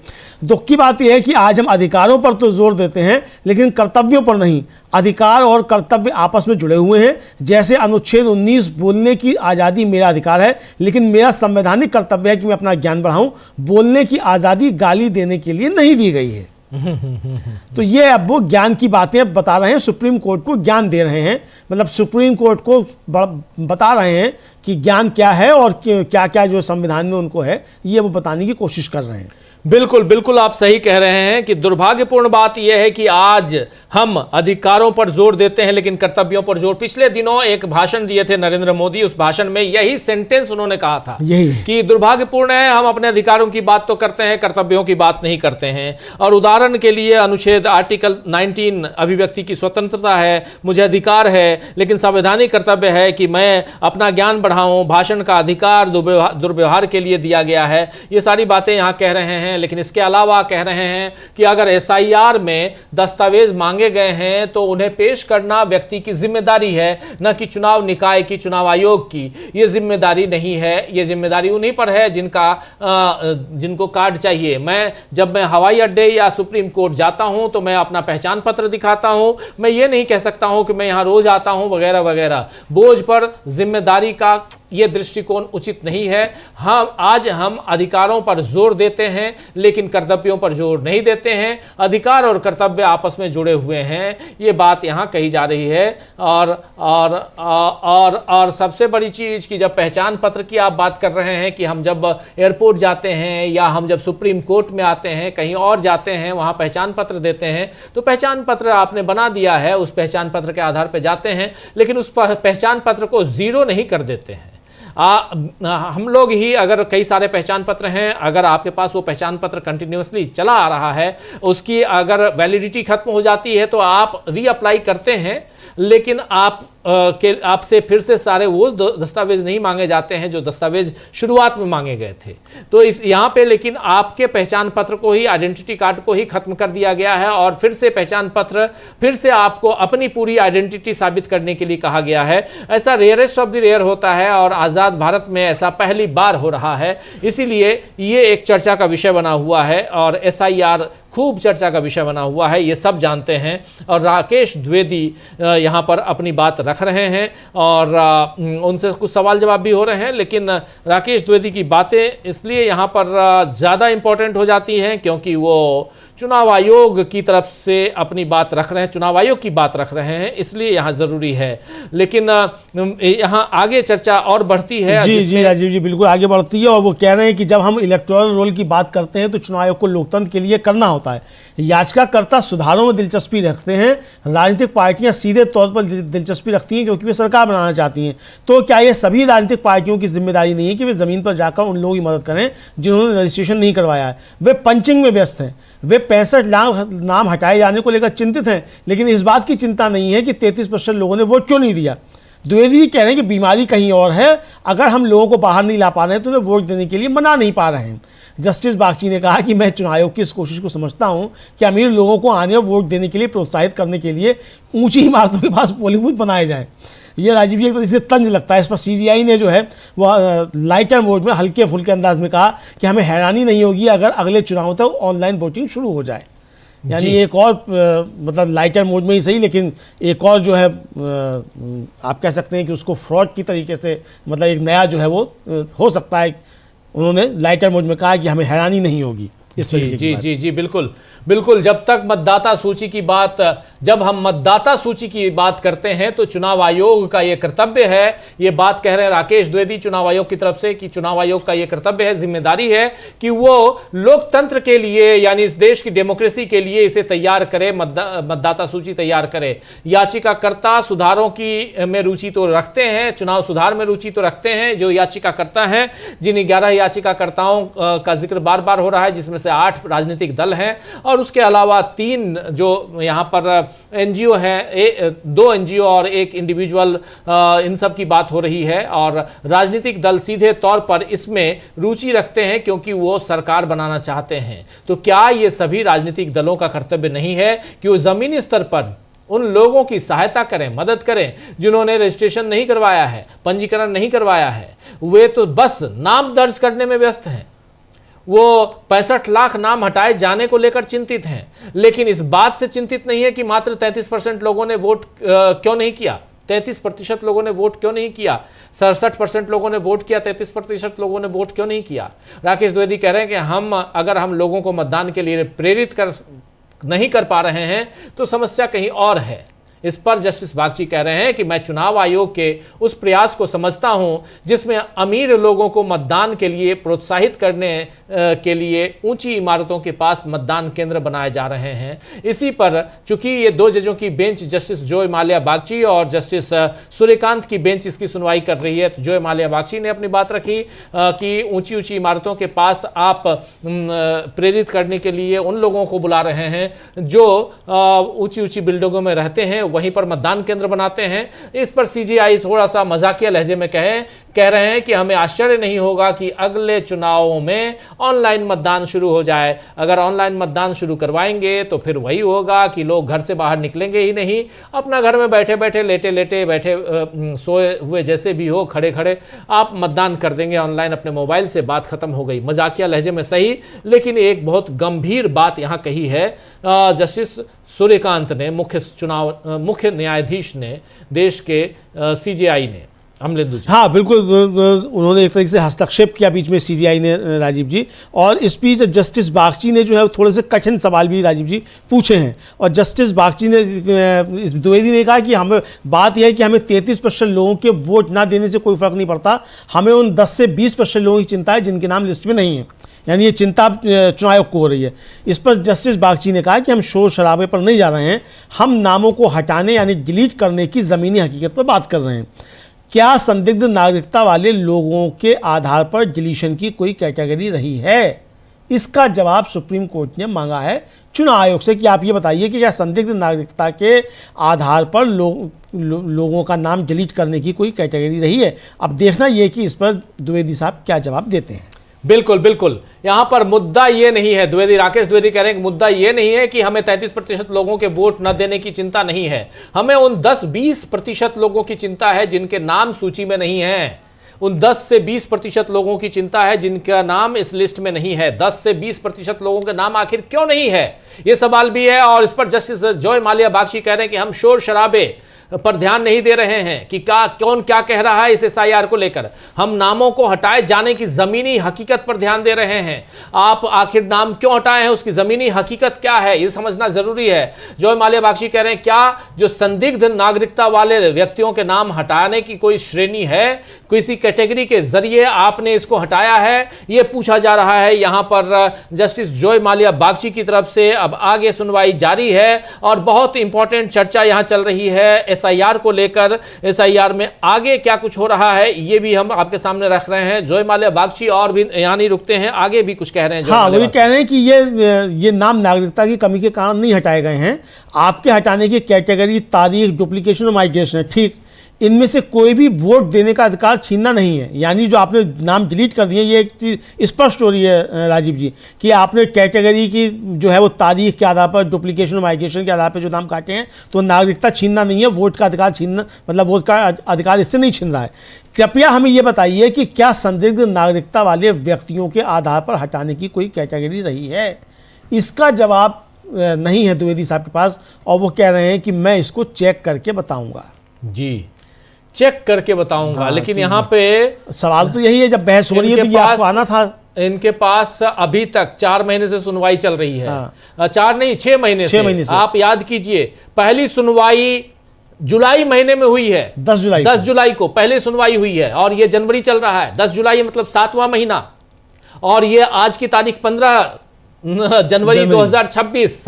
दुख की बात यह है कि आज हम अधिकारों पर तो जोर देते हैं लेकिन कर्तव्यों पर नहीं। अधिकार और कर्तव्य आपस में जुड़े हुए हैं। जैसे अनुच्छेद 19 बोलने की आज़ादी मेरा अधिकार है, लेकिन मेरा संवैधानिक कर्तव्य है कि मैं अपना ज्ञान बढ़ाऊं। बोलने की आज़ादी गाली देने के लिए नहीं दी गई है। तो ये अब वो ज्ञान की बातें बता रहे हैं, सुप्रीम कोर्ट को ज्ञान दे रहे हैं। मतलब सुप्रीम कोर्ट को बता रहे हैं कि ज्ञान क्या है और क्या क्या जो संविधान में उनको है, ये वो बताने की कोशिश कर रहे हैं। बिल्कुल बिल्कुल, आप सही कह रहे हैं कि दुर्भाग्यपूर्ण बात यह है कि आज हम अधिकारों पर जोर देते हैं लेकिन कर्तव्यों पर जोर। पिछले दिनों एक भाषण दिए थे नरेंद्र मोदी, उस भाषण में यही सेंटेंस उन्होंने कहा था कि दुर्भाग्यपूर्ण है, हम अपने अधिकारों की बात तो करते हैं, कर्तव्यों की बात नहीं करते हैं। और उदाहरण के लिए अनुच्छेद आर्टिकल 19 अभिव्यक्ति की स्वतंत्रता है, मुझे अधिकार है, लेकिन संवैधानिक कर्तव्य है कि मैं अपना ज्ञान बढ़ाऊं। भाषण का अधिकार दुर्व्यवहार के लिए दिया गया है। ये सारी बातें यहाँ कह रहे हैं। लेकिन इसके अलावा कह रहे हैं कि अगर SIR में दस्तावेज मांगे गए हैं तो उन्हें पेश करना व्यक्ति की जिम्मेदारी है, न कि चुनाव निकाय की, चुनाव आयोग की। यह जिम्मेदारी नहीं है, यह जिम्मेदारी उन्हीं पर है जिनको कार्ड चाहिए। जब मैं हवाई अड्डे या सुप्रीम कोर्ट जाता हूं तो मैं अपना पहचान पत्र दिखाता हूं। मैं ये नहीं कह सकता हूं कि मैं यहां रोज आता हूं वगैरह वगैरह। बोझ पर जिम्मेदारी का ये दृष्टिकोण उचित नहीं है। आज हम अधिकारों पर जोर देते हैं लेकिन कर्तव्यों पर जोर नहीं देते हैं। अधिकार और कर्तव्य आपस में जुड़े हुए हैं, ये बात यहाँ कही जा रही है। और सबसे बड़ी चीज कि जब पहचान पत्र की आप बात कर रहे हैं कि हम जब एयरपोर्ट जाते हैं या हम जब सुप्रीम कोर्ट में आते हैं, कहीं और जाते हैं, वहां पहचान पत्र देते हैं, तो पहचान पत्र आपने बना दिया है, उस पहचान पत्र के आधार पर जाते हैं, लेकिन उस पहचान पत्र को जीरो नहीं कर देते हैं। हम लोग ही अगर कई सारे पहचान पत्र हैं, अगर आपके पास वो पहचान पत्र कंटिन्यूसली चला आ रहा है, उसकी अगर वैलिडिटी खत्म हो जाती है तो आप रीअप्लाई करते हैं, लेकिन आपसे फिर से सारे वो दस्तावेज नहीं मांगे जाते हैं जो दस्तावेज शुरुआत में मांगे गए थे। तो यहाँ पे लेकिन आपके पहचान पत्र को ही, आइडेंटिटी कार्ड को ही खत्म कर दिया गया है और फिर से पहचान पत्र, फिर से आपको अपनी पूरी आइडेंटिटी साबित करने के लिए कहा गया है। ऐसा रेयरेस्ट ऑफ द रेयर होता है और आज़ाद भारत में ऐसा पहली बार हो रहा है, इसीलिए ये एक चर्चा का विषय बना हुआ है और SIR खूब चर्चा का विषय बना हुआ है, ये सब जानते हैं। और राकेश द्विवेदी यहाँ पर अपनी बात रख रहे हैं और उनसे कुछ सवाल जवाब भी हो रहे हैं, लेकिन राकेश द्विवेदी की बातें इसलिए यहाँ पर ज़्यादा इम्पोर्टेंट हो जाती हैं क्योंकि वो चुनाव आयोग की तरफ से अपनी बात रख रहे हैं, चुनाव आयोग की बात रख रहे हैं, इसलिए यहाँ ज़रूरी है। लेकिन यहाँ आगे चर्चा और बढ़ती है। जी राजीव जी, बिल्कुल आगे बढ़ती है और वो कह रहे हैं कि जब हम इलेक्टोरल रोल की बात करते हैं तो चुनाव आयोग को लोकतंत्र के लिए करना होता है। याचिकाकर्ता सुधारों में दिलचस्पी रखते हैं, राजनीतिक पार्टियां सीधे तौर पर दिलचस्पी रखती हैं क्योंकि वे सरकार बनाना चाहती हैं। तो क्या ये सभी राजनीतिक पार्टियों की जिम्मेदारी नहीं है कि वे ज़मीन पर जाकर उन लोगों की मदद करें जिन्होंने रजिस्ट्रेशन नहीं करवाया है? वे पंचिंग में व्यस्त हैं, वे 65 लाख नाम हटाए जाने को लेकर चिंतित हैं, लेकिन इस बात की चिंता नहीं है कि 33% लोगों ने वोट क्यों नहीं दिया। द्विवेदी जी कह रहे हैं कि बीमारी कहीं और है, अगर हम लोगों को बाहर नहीं ला पा रहे हैं तो उन्हें वोट देने के लिए मना नहीं पा रहे हैं। जस्टिस बागची ने कहा कि मैं चुनाव आयोग की इस कोशिश को समझता हूं कि अमीर लोगों को आने और वोट देने के लिए प्रोत्साहित करने के लिए ऊंची इमारतों के पास पोलिंग बूथ बनाए जाएं। ये राजीव जी एक तरह से तंज लगता है। इस पर CGI ने जो है वह लाइटर मोड में हल्के फुल्के अंदाज में कहा कि हमें हैरानी नहीं होगी अगर अगले चुनाव तक ऑनलाइन वोटिंग शुरू हो जाए। यानी एक और मतलब लाइटर मोड में ही सही, लेकिन एक और जो है आप कह सकते हैं कि उसको फ्रॉड की तरीके से, मतलब एक नया जो है वो हो सकता है। उन्होंने लाइटर मोड में कहा कि हमें हैरानी नहीं होगी इस तरीके की बात। जी बिल्कुल बिल्कुल। जब हम मतदाता सूची की बात करते हैं तो चुनाव आयोग का ये कर्तव्य है, ये बात कह रहे हैं राकेश द्विवेदी चुनाव आयोग की तरफ से कि चुनाव आयोग का ये कर्तव्य है, जिम्मेदारी है कि वो लोकतंत्र के लिए यानी इस देश की डेमोक्रेसी के लिए इसे तैयार करे, मतदाता सूची तैयार करे। याचिकाकर्ता सुधारों की में रुचि तो रखते हैं, चुनाव सुधार में रुचि तो रखते हैं जो याचिकाकर्ता हैं, जिन 11 याचिकाकर्ताओं का जिक्र बार बार हो रहा है, जिसमें से 8 राजनीतिक दल हैं और उसके अलावा 3 जो यहाँ पर NGO हैं, 2 NGO और 1 इंडिविजुअल, इन सब की बात हो रही है। और राजनीतिक दल सीधे तौर पर इसमें रुचि रखते हैं क्योंकि वो सरकार बनाना चाहते हैं। तो क्या ये सभी राजनीतिक दलों का कर्तव्य नहीं है कि वो जमीनी स्तर पर उन लोगों की सहायता करें, मदद करें जिन्होंने रजिस्ट्रेशन नहीं करवाया है, पंजीकरण नहीं करवाया है? वे तो बस नाम दर्ज करने में व्यस्त हैं, वो 65 लाख नाम हटाए जाने को लेकर चिंतित हैं, लेकिन इस बात से चिंतित नहीं है कि मात्र 33% लोगों ने वोट क्यों नहीं किया, 33% लोगों ने वोट क्यों नहीं किया, 67% लोगों ने वोट किया, 33% लोगों ने वोट क्यों नहीं किया। राकेश द्विवेदी कह रहे हैं कि अगर हम लोगों को मतदान के लिए प्रेरित नहीं कर पा रहे हैं तो समस्या कहीं और है। इस पर जस्टिस बागची कह रहे हैं कि मैं चुनाव आयोग के उस प्रयास को समझता हूं जिसमें अमीर लोगों को मतदान के लिए प्रोत्साहित करने के लिए ऊंची इमारतों के पास मतदान केंद्र बनाए जा रहे हैं। इसी पर चूंकि ये 2 जजों की बेंच, जस्टिस जोय माल्या बागची और जस्टिस सूर्यकांत की बेंच इसकी सुनवाई कर रही है, तो जोय माल्या बागची ने अपनी बात रखी कि ऊंची ऊंची इमारतों के पास आप प्रेरित करने के लिए उन लोगों को बुला रहे हैं जो ऊंची ऊंची बिल्डिंगों में रहते हैं, वहीं पर मतदान केंद्र बनाते हैं। इस पर CGI थोड़ा सा मजाकिया लहजे में कह रहे हैं कि हमें आश्चर्य नहीं होगा कि अगले चुनावों में ऑनलाइन मतदान शुरू हो जाए। अगर ऑनलाइन मतदान शुरू करवाएंगे तो फिर वही होगा कि लोग घर से बाहर निकलेंगे ही नहीं, अपना घर में बैठे बैठे, लेटे लेटे, बैठे सोए हुए जैसे भी हो, खड़े खड़े आप मतदान कर देंगे ऑनलाइन अपने मोबाइल से, बात खत्म हो गई। मजाकिया लहजे में सही, लेकिन एक बहुत गंभीर बात यहाँ कही है जस्टिस सूर्यकांत ने, मुख्य न्यायाधीश ने, देश के CGI ने। अमलेंदु जी। हाँ बिल्कुल, उन्होंने एक तरीके से हस्तक्षेप किया बीच में सीजीआई ने, राजीव जी। और इस बीच जस्टिस बागची ने जो है थोड़े से कठिन सवाल भी राजीव जी पूछे हैं। और जस्टिस बागची ने, द्विवेदी ने कहा कि हमें बात यह है कि हमें 33% लोगों के वोट ना देने से कोई फर्क नहीं पड़ता, हमें उन 10 से 20% लोगों की चिंता है जिनके नाम लिस्ट में नहीं है। यानी ये चिंता चुनाव आयोग को हो रही है। इस पर जस्टिस बागची ने कहा कि हम शोर शराबे पर नहीं जा रहे हैं, हम नामों को हटाने यानी डिलीट करने की ज़मीनी हकीकत पर बात कर रहे हैं। क्या संदिग्ध नागरिकता वाले लोगों के आधार पर डिलीशन की कोई कैटेगरी रही है? इसका जवाब सुप्रीम कोर्ट ने मांगा है चुनाव आयोग से कि आप ये बताइए कि क्या संदिग्ध नागरिकता के आधार पर लोगों का नाम डिलीट करने की कोई कैटेगरी रही है। अब देखना ये कि इस पर द्विवेदी साहब क्या जवाब देते हैं। बिल्कुल बिल्कुल, यहां पर मुद्दा ये नहीं है, राकेश द्विवेदी कह रहे हैं कि मुद्दा ये नहीं है कि हमें 33% लोगों के वोट न देने की चिंता नहीं है, हमें उन 10-20% लोगों की चिंता है जिनके नाम सूची में नहीं है। उन 10 से 20% लोगों की चिंता है जिनका नाम इस लिस्ट में नहीं है। 10 से 20% लोगों के नाम आखिर क्यों नहीं है, यह सवाल भी है। और इस पर जस्टिस जॉय माल्या बागची कह रहे हैं कि हम शोर शराबे पर ध्यान नहीं दे रहे हैं कि कौन क्या कह रहा है इस एसआईआर को लेकर, हम नामों को हटाए जाने की जमीनी हकीकत पर ध्यान दे रहे हैं। आप आखिर नाम क्यों हटाए हैं, उसकी जमीनी हकीकत क्या है, यह समझना जरूरी है। जॉय माल्या बागची कह रहे हैं क्या जो संदिग्ध नागरिकता वाले व्यक्तियों के नाम हटाने की कोई श्रेणी है, किसी कैटेगरी के जरिए आपने इसको हटाया है, यह पूछा जा रहा है। यहां पर जस्टिस जॉय माल्या बागची की तरफ से अब आगे सुनवाई जारी है और बहुत इंपॉर्टेंट चर्चा यहां चल रही है एसआईआर को लेकर। एसआईआर में आगे क्या कुछ हो रहा है ये भी हम आपके सामने रख रहे हैं। जॉय माल्या बागची और भी यहां नहीं रुकते हैं, आगे भी कुछ कह रहे हैं। हाँ, वो ये कह रहे हैं कि ये नाम नागरिकता की कमी के कारण नहीं हटाए गए हैं, आपके हटाने की कैटेगरी, तारीख, डुप्लीकेशन और माइग्रेशन है, ठीक, इनमें से कोई भी वोट देने का अधिकार छीनना नहीं है। यानी जो आपने नाम डिलीट कर दिए, ये एक चीज़ स्पष्ट हो रही है राजीव जी कि आपने कैटेगरी की जो है वो तारीख के आधार पर, डुप्लीकेशन और माइग्रेशन के आधार पर जो नाम काटे हैं, तो नागरिकता छीनना नहीं है, वोट का अधिकार छीनना, मतलब वोट का अधिकार इससे नहीं छीन रहा है। कृपया हमें ये बताइए कि क्या संदिग्ध नागरिकता वाले व्यक्तियों के आधार पर हटाने की कोई कैटेगरी रही है? इसका जवाब नहीं है द्विवेदी साहब के पास, और वो कह रहे हैं कि मैं इसको चेक करके बताऊंगा। जी, चेक करके बताऊंगा। हाँ, लेकिन यहाँ पे सवाल तो यही है, जब बहस हो रही है तो ये आपको आना था। इनके पास अभी तक 4 महीने से सुनवाई चल रही है। हाँ। 4 नहीं, 6 महीने से। आप याद कीजिए, पहली सुनवाई जुलाई महीने में हुई है, 10 जुलाई को पहली सुनवाई हुई है और ये जनवरी चल रहा है। 10 जुलाई मतलब 7वां महीना, और ये आज की तारीख 15 जनवरी 2026,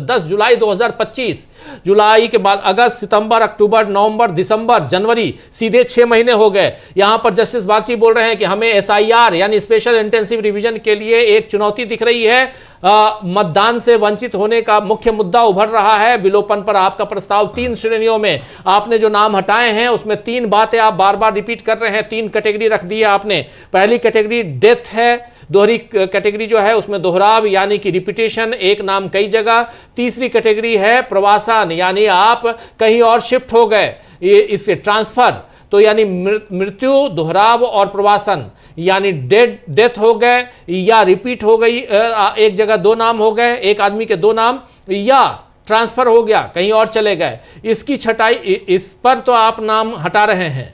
10 जुलाई 2025, जुलाई के बाद अगस्त, सितंबर, अक्टूबर, नवंबर, दिसंबर, जनवरी, सीधे 6 महीने हो गए। यहां पर जस्टिस बागची बोल रहे हैं कि हमें एसआईआर यानी स्पेशल इंटेंसिव रिवीजन के लिए एक चुनौती दिख रही है। मतदान से वंचित होने का मुख्य मुद्दा उभर रहा है। विलोपन पर आपका प्रस्ताव 3 श्रेणियों में, आपने जो नाम हटाए हैं उसमें 3 बातें आप बार बार रिपीट कर रहे हैं, 3 कैटेगरी रख दी है आपने। पहली कैटेगरी डेथ है, दोहरी कैटेगरी जो है उसमें दोहराव यानी कि रिपीटेशन, एक नाम कई जगह। तीसरी कैटेगरी है प्रवासन, यानी आप कहीं और शिफ्ट हो गए, ये इससे ट्रांसफर, तो यानी मृत्यु, दोहराव और प्रवासन, यानी डेथ हो गए या रिपीट हो गई, एक जगह 2 नाम हो गए, एक आदमी के 2 नाम, या ट्रांसफर हो गया, कहीं और चले गए। इसकी छटाई, इस पर तो आप नाम हटा रहे हैं,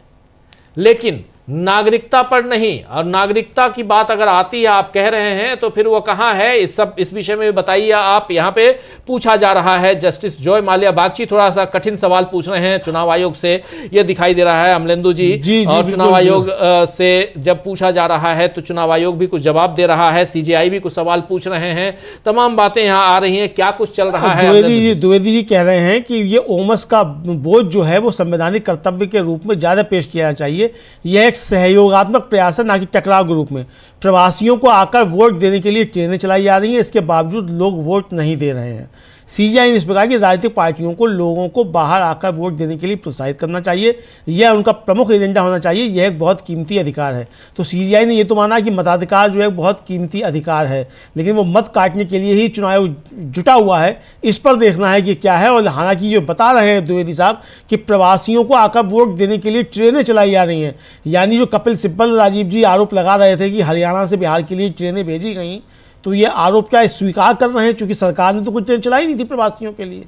लेकिन नागरिकता पर नहीं। और नागरिकता की बात अगर आती है, आप कह रहे हैं, तो फिर वो कहां है, इस विषय में बताइए आप। यहां पे पूछा जा रहा है, जस्टिस जॉय माल्या बागची थोड़ा सा कठिन सवाल पूछ रहे हैं चुनाव आयोग से, ये दिखाई दे रहा है अमलेंदु जी। और चुनाव आयोग से जब पूछा जा रहा है तो चुनाव आयोग भी कुछ जवाब दे रहा है, सीजीआई भी कुछ सवाल पूछ रहे हैं, तमाम बातें यहां आ रही हैं। क्या कुछ चल रहा है? द्विवेदी जी कह रहे हैं कि ये ओमस का बोझ जो है वो संवैधानिक कर्तव्य के रूप में ज्यादा पेश किया जाना चाहिए। यह सहयोगात्मक प्रयास है, ना कि टकराव के रूप में। प्रवासियों को आकर वोट देने के लिए ट्रेनें चलाई जा रही हैं, इसके बावजूद लोग वोट नहीं दे रहे हैं। सीजीआई ने इस प्रकार की राजनीतिक पार्टियों को लोगों को बाहर आकर वोट देने के लिए प्रोत्साहित करना चाहिए, यह उनका प्रमुख एजेंडा होना चाहिए, यह एक बहुत कीमती अधिकार है। तो सीजीआई ने यह तो माना कि मताधिकार जो है बहुत कीमती अधिकार है, लेकिन वो मत काटने के लिए ही चुनाव आयोग जुटा हुआ है। इस पर देखना है कि क्या है। और हालांकि जो बता रहे हैं द्विवेदी साहब कि प्रवासियों को आकर वोट देने के लिए ट्रेनें चलाई जा रही हैं, यानी जो कपिल सिब्बल राजीव जी आरोप लगा रहे थे कि हरियाणा से बिहार के लिए ट्रेनें भेजी गई, तो ये आरोप क्या स्वीकार कर रहे हैं, क्योंकि सरकार ने तो कुछ ट्रेन चलाई नहीं थी प्रवासियों के लिए।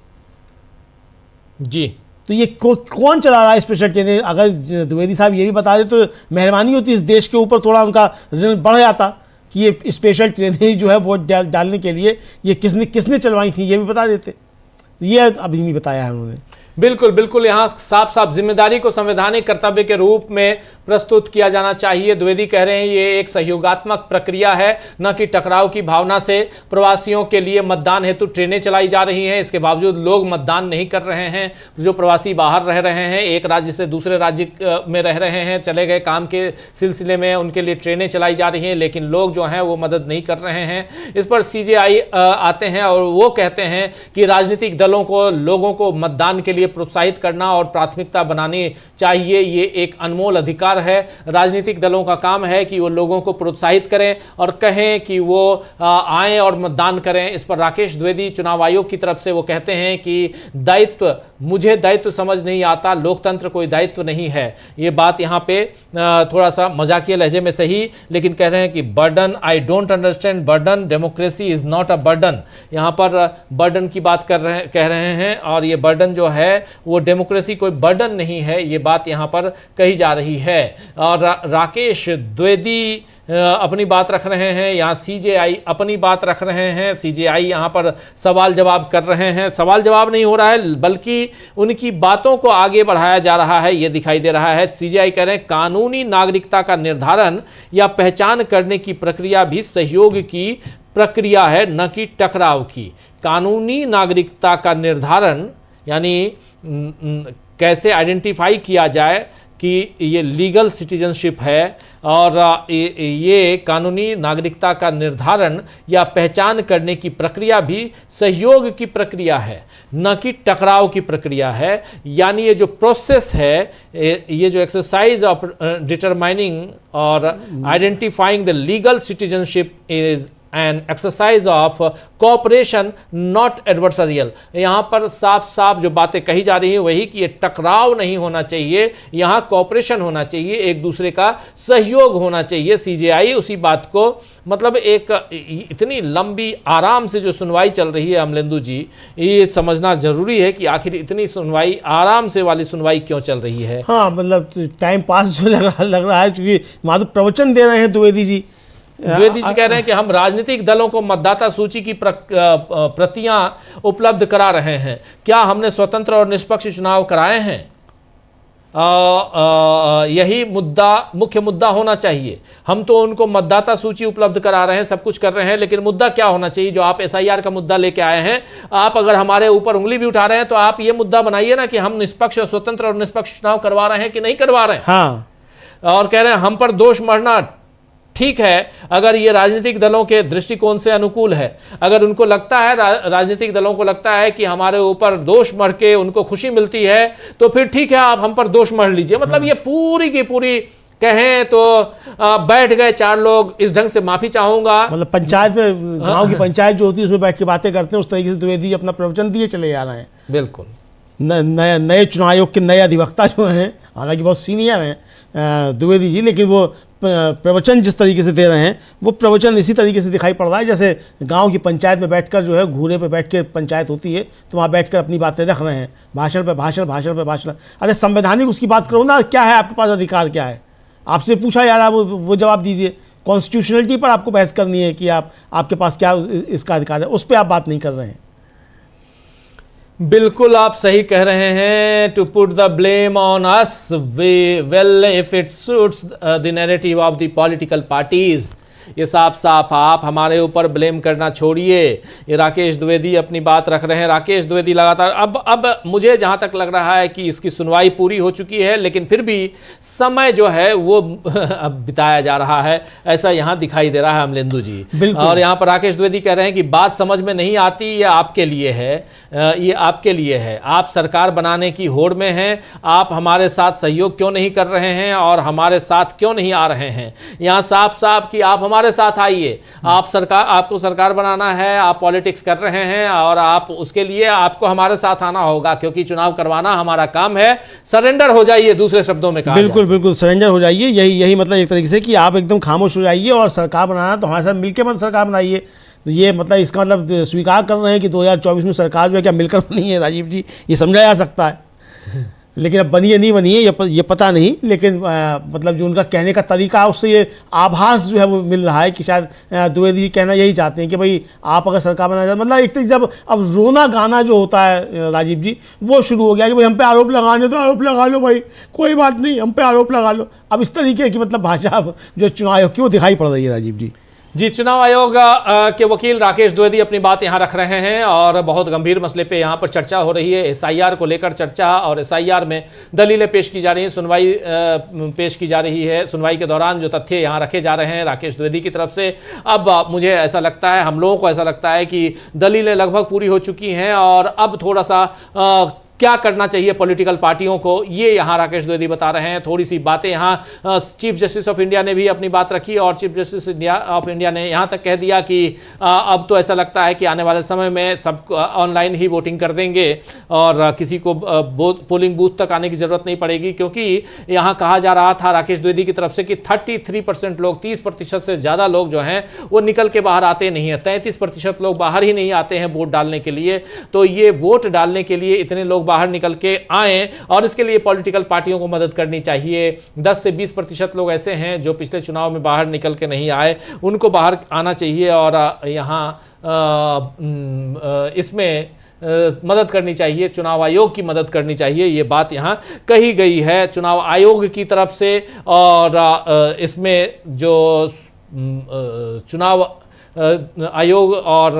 जी, तो ये कौन चला रहा है स्पेशल ट्रेनें? अगर द्विवेदी साहब ये भी बता दें तो मेहरबानी होती इस देश के ऊपर, थोड़ा उनका ऋण बढ़ जाता कि ये स्पेशल ट्रेनें जो है वोट डालने के लिए ये किसने चलवाई थी, ये भी बता देते। तो ये अभी नहीं बताया है उन्होंने। बिल्कुल बिल्कुल, यहाँ साफ साफ जिम्मेदारी को संवैधानिक कर्तव्य के रूप में प्रस्तुत किया जाना चाहिए। द्विवेदी कह रहे हैं ये एक सहयोगात्मक प्रक्रिया है, न कि टकराव की भावना से। प्रवासियों के लिए मतदान हेतु ट्रेनें चलाई जा रही हैं, इसके बावजूद लोग मतदान नहीं कर रहे हैं। जो प्रवासी बाहर रह रहे हैं, एक राज्य से दूसरे राज्य में रह रहे हैं, चले गए काम के सिलसिले में, उनके लिए ट्रेनें चलाई जा रही हैं, लेकिन लोग जो हैं वो मदद नहीं कर रहे हैं। इस पर CJI आते हैं और वो कहते हैं कि राजनीतिक दलों को लोगों को मतदान के लिए प्रोत्साहित करना और प्राथमिकता बनानी चाहिए। ये एक अनमोल अधिकार है। राजनीतिक दलों का काम है कि वो लोगों को प्रोत्साहित करें और कहें कि वो आएं और मतदान करें। इस पर राकेश द्विवेदी चुनाव आयोग की तरफ से वो कहते हैं कि दायित्व, मुझे दायित्व समझ नहीं आता, लोकतंत्र कोई दायित्व नहीं है। ये बात यहाँ पे थोड़ा सा मजाकिया लहजे में सही, लेकिन कह रहे हैं कि burden, I don't understand burden, democracy is not a burden. यहाँ पर बर्डन की बात कह रहे हैं और ये बर्डन जो है वो डेमोक्रेसी कोई बर्डन नहीं है, ये बात यहाँ पर कही जा रही है। और राकेश द्विवेदी अपनी बात रख रहे हैं, यहाँ CJI अपनी बात रख रहे हैं। CJI यहाँ पर सवाल जवाब कर रहे हैं। सवाल जवाब नहीं हो रहा है, बल्कि उनकी बातों को आगे बढ़ाया जा रहा है, ये दिखाई दे रहा है। CJI कह रहे हैं कानूनी नागरिकता का निर्धारण या पहचान करने की प्रक्रिया भी सहयोग की प्रक्रिया है, न कि टकराव की। कानूनी नागरिकता का निर्धारण यानी कैसे आइडेंटिफाई किया जाए कि ये लीगल सिटीजनशिप है, और ये कानूनी नागरिकता का निर्धारण या पहचान करने की प्रक्रिया भी सहयोग की प्रक्रिया है, न कि टकराव की प्रक्रिया है। यानी ये जो प्रोसेस है, ये जो एक्सरसाइज ऑफ डिटरमाइनिंग और identifying the legal citizenship is an exercise of cooperation not adversarial. यहाँ पर साफ साफ जो बातें कही जा रही हैं वही कि ये टकराव नहीं होना चाहिए, यहाँ कोऑपरेशन होना चाहिए, एक दूसरे का सहयोग होना चाहिए। CJI उसी बात को, मतलब एक इतनी लंबी आराम से जो सुनवाई चल रही है अमलेंदु जी, ये समझना जरूरी है कि आखिर इतनी सुनवाई, आराम से वाली सुनवाई क्यों चल रही है। हाँ, मतलब टाइम पास जो लग रहा है, क्योंकि माधव प्रवचन दे रहे हैं द्विवेदी जी। द्विवेदी जी कह रहे हैं कि हम राजनीतिक दलों को मतदाता सूची की प्रतियां उपलब्ध करा रहे हैं। क्या हमने स्वतंत्र और निष्पक्ष चुनाव कराए हैं? यही मुख्य मुद्दा होना चाहिए। हम तो उनको मतदाता सूची उपलब्ध करा रहे हैं, सब कुछ कर रहे हैं, लेकिन मुद्दा क्या होना चाहिए? जो आप SIR का मुद्दा लेके आए हैं, आप अगर हमारे ऊपर उंगली भी उठा रहे हैं तो आप ये मुद्दा बनाइए ना कि हम निष्पक्ष, स्वतंत्र और निष्पक्ष चुनाव करवा रहे हैं कि नहीं करवा रहे हैं। हाँ। और कह रहे हैं हम पर दोष मढ़ना ठीक है अगर ये राजनीतिक दलों के दृष्टिकोण से अनुकूल है। अगर उनको लगता है, राजनीतिक दलों को लगता है कि हमारे ऊपर दोष मढ़ के उनको खुशी मिलती है, तो फिर ठीक है, आप हम पर दोष मढ़ लीजिए। मतलब ये पूरी की पूरी कहें तो बैठ गए 4 लोग, इस ढंग से माफी चाहूंगा। मतलब पंचायत में, गांव की पंचायत जो होती है उसमें बैठ के बातें करते हैं, उस तरीके से द्विवेदी अपना प्रवचन दिए चले जा रहे हैं। बिल्कुल। नए चुनाव आयोग के नए अधिवक्ता जो हैं, हालांकि बहुत सीनियर हैं द्विवेदी जी, लेकिन वो प्रवचन जिस तरीके से दे रहे हैं वो प्रवचन इसी तरीके से दिखाई पड़ रहा है जैसे गांव की पंचायत में बैठकर जो है घूरे पे बैठ के पंचायत होती है, तो वहाँ बैठकर अपनी बातें रख रहे हैं, भाषण पे भाषण, भाषण पे भाषण। अरे संवैधानिक उसकी बात करो ना, क्या है आपके पास अधिकार, क्या है आपसे पूछा जा रहा है, वो जवाब दीजिए। कॉन्स्टिट्यूशनलिटी पर आपको बहस करनी है कि आपके पास क्या इसका अधिकार है, उस पर आप बात नहीं कर रहे हैं। बिल्कुल आप सही कह रहे हैं। To put the blame on us, well if it suits the narrative of the political parties, ये साफ साफ आप हमारे ऊपर ब्लेम करना छोड़िए। ये राकेश द्विवेदी अपनी बात रख रहे हैं। राकेश द्विवेदी लगातार अब मुझे जहां तक लग रहा है कि इसकी सुनवाई पूरी हो चुकी है, लेकिन फिर भी समय जो है वो अब बिताया जा रहा है, ऐसा यहां दिखाई दे रहा है अमलेंदु जी। और यहां पर राकेश द्विवेदी कह रहे हैं कि बात समझ में नहीं आती, ये आपके लिए है, ये आपके लिए है। आप सरकार बनाने की होड़ में हैं, आप हमारे साथ सहयोग क्यों नहीं कर रहे हैं और हमारे साथ क्यों नहीं आ रहे हैं? यहाँ साफ साफ कि आप हमारे साथ आइए, आपको सरकार बनाना है, आप पॉलिटिक्स कर रहे हैं और आप उसके लिए आपको हमारे साथ आना होगा, क्योंकि चुनाव करवाना हमारा काम है। सरेंडर हो जाइए, दूसरे शब्दों में कहा। बिल्कुल बिल्कुल सरेंडर हो जाइए, यही मतलब एक तरीके से कि आप एकदम खामोश हो जाइए और सरकार बनाना तो हमारे साथ मिलकर सरकार बनाइए। तो ये मतलब इसका मतलब स्वीकार कर रहे हैं कि 2024 में सरकार जो है क्या मिलकर बनी है राजीव जी, ये समझा जा सकता है। लेकिन अब बनी है नहीं बनी है ये पता नहीं, लेकिन मतलब जो उनका कहने का तरीका है उससे ये आभास जो है वो मिल रहा है कि शायद द्विवेदी जी कहना यही चाहते हैं कि भाई आप अगर सरकार बनाना चाहते, मतलब एक तरीके जब अब रोना गाना जो होता है राजीव जी वो शुरू हो गया कि भाई हम पे आरोप लगाने तो आरोप लगा लो भाई, कोई बात नहीं हम पे आरोप लगा लो। अब इस तरीके की मतलब भाषा जो चुनाव आयोग की वो दिखाई पड़ रही है राजीव जी। जी, चुनाव आयोग के वकील राकेश द्विवेदी अपनी बात यहां रख रहे हैं और बहुत गंभीर मसले पे यहां पर चर्चा हो रही है। एसआईआर को लेकर चर्चा और एसआईआर में दलीलें पेश की जा रही हैं, सुनवाई पेश की जा रही है। सुनवाई के दौरान जो तथ्य यहां रखे जा रहे हैं राकेश द्विवेदी की तरफ से, अब मुझे ऐसा लगता है, हम लोगों को ऐसा लगता है कि दलीलें लगभग पूरी हो चुकी हैं और अब थोड़ा सा क्या करना चाहिए पॉलिटिकल पार्टियों को, ये यहाँ राकेश द्विवेदी बता रहे हैं। थोड़ी सी बातें यहाँ चीफ जस्टिस ऑफ इंडिया ने भी अपनी बात रखी और चीफ जस्टिस ऑफ इंडिया ने यहाँ तक कह दिया कि अब तो ऐसा लगता है कि आने वाले समय में सब ऑनलाइन ही वोटिंग कर देंगे और किसी को पोलिंग बूथ तक आने की जरूरत नहीं पड़ेगी, क्योंकि यहाँ कहा जा रहा था राकेश द्विवेदी की तरफ से कि 33% लोग, 30% से ज़्यादा लोग जो हैं वो निकल के बाहर आते नहीं हैं, 33% लोग बाहर ही नहीं आते हैं वोट डालने के लिए। तो ये वोट डालने के लिए इतने लोग बाहर निकल के आए और इसके लिए पॉलिटिकल पार्टियों को मदद करनी चाहिए। 10 से 20% लोग ऐसे हैं जो पिछले चुनाव में बाहर निकल के नहीं आए, उनको बाहर आना चाहिए और यहाँ इसमें मदद करनी चाहिए, चुनाव आयोग की मदद करनी चाहिए। ये बात यहाँ कही गई है चुनाव आयोग की तरफ से। और इसमें जो चुनाव आयोग और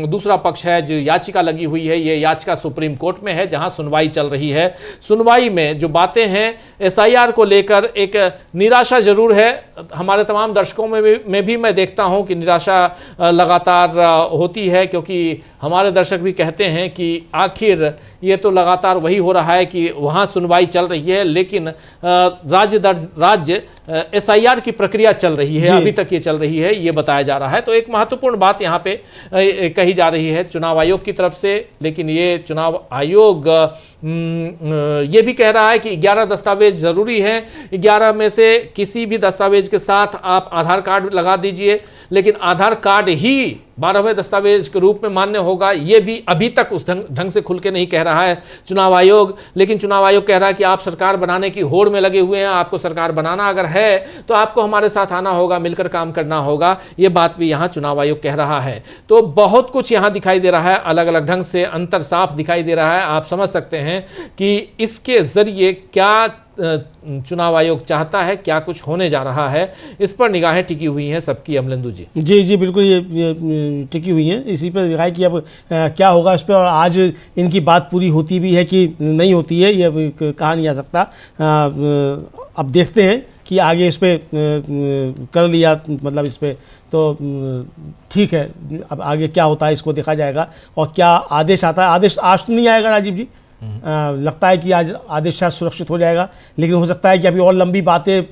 दूसरा पक्ष है जो याचिका लगी हुई है, ये याचिका सुप्रीम कोर्ट में है जहां सुनवाई चल रही है। सुनवाई में जो बातें हैं एसआईआर को लेकर एक निराशा जरूर है हमारे तमाम दर्शकों में भी मैं देखता हूं कि निराशा लगातार होती है, क्योंकि हमारे दर्शक भी कहते हैं कि आखिर ये तो लगातार वही हो रहा है कि वहाँ सुनवाई चल रही है लेकिन राज्य एसआईआर की प्रक्रिया चल रही है, अभी तक ये चल रही है, ये बताया जा रहा है। तो एक महत्वपूर्ण बात यहाँ पे कही जा रही है चुनाव आयोग की तरफ से, लेकिन ये चुनाव आयोग ये भी कह रहा है कि 11 दस्तावेज जरूरी हैं, 11 में से किसी भी दस्तावेज के साथ आप आधार कार्ड लगा दीजिए, लेकिन आधार कार्ड ही 12वें दस्तावेज के रूप में मान्य होगा, ये भी अभी तक उस ढंग से खुल के नहीं कह रहा है चुनाव आयोग। लेकिन चुनाव आयोग कह रहा है कि आप सरकार बनाने की होड़ में लगे हुए हैं, आपको सरकार बनाना अगर है तो आपको हमारे साथ आना होगा, मिलकर काम करना होगा, ये बात भी यहाँ चुनाव आयोग कह रहा है। तो बहुत कुछ यहाँ दिखाई दे रहा है, अलग अलग ढंग से अंतर साफ दिखाई दे रहा है। आप समझ सकते हैं कि इसके जरिए क्या चुनाव आयोग चाहता है, क्या कुछ होने जा रहा है, इस पर निगाहें टिकी हुई हैं सबकी। अमलेंदु जी जी बिल्कुल ये टिकी हुई हैं, इसी पर दिखाई कि अब क्या होगा इस पर, और आज इनकी बात पूरी होती भी है कि नहीं होती है ये कहा नहीं जा सकता। अब देखते हैं कि आगे इस पर कर लिया मतलब इस पर तो ठीक है, अब आगे क्या होता है इसको देखा जाएगा और क्या आदेश आता है। आदेश आज तो नहीं आएगा राजीव जी, लगता है कि आज आदेश शायद सुरक्षित हो जाएगा, लेकिन हो सकता है कि अभी और लंबी बातें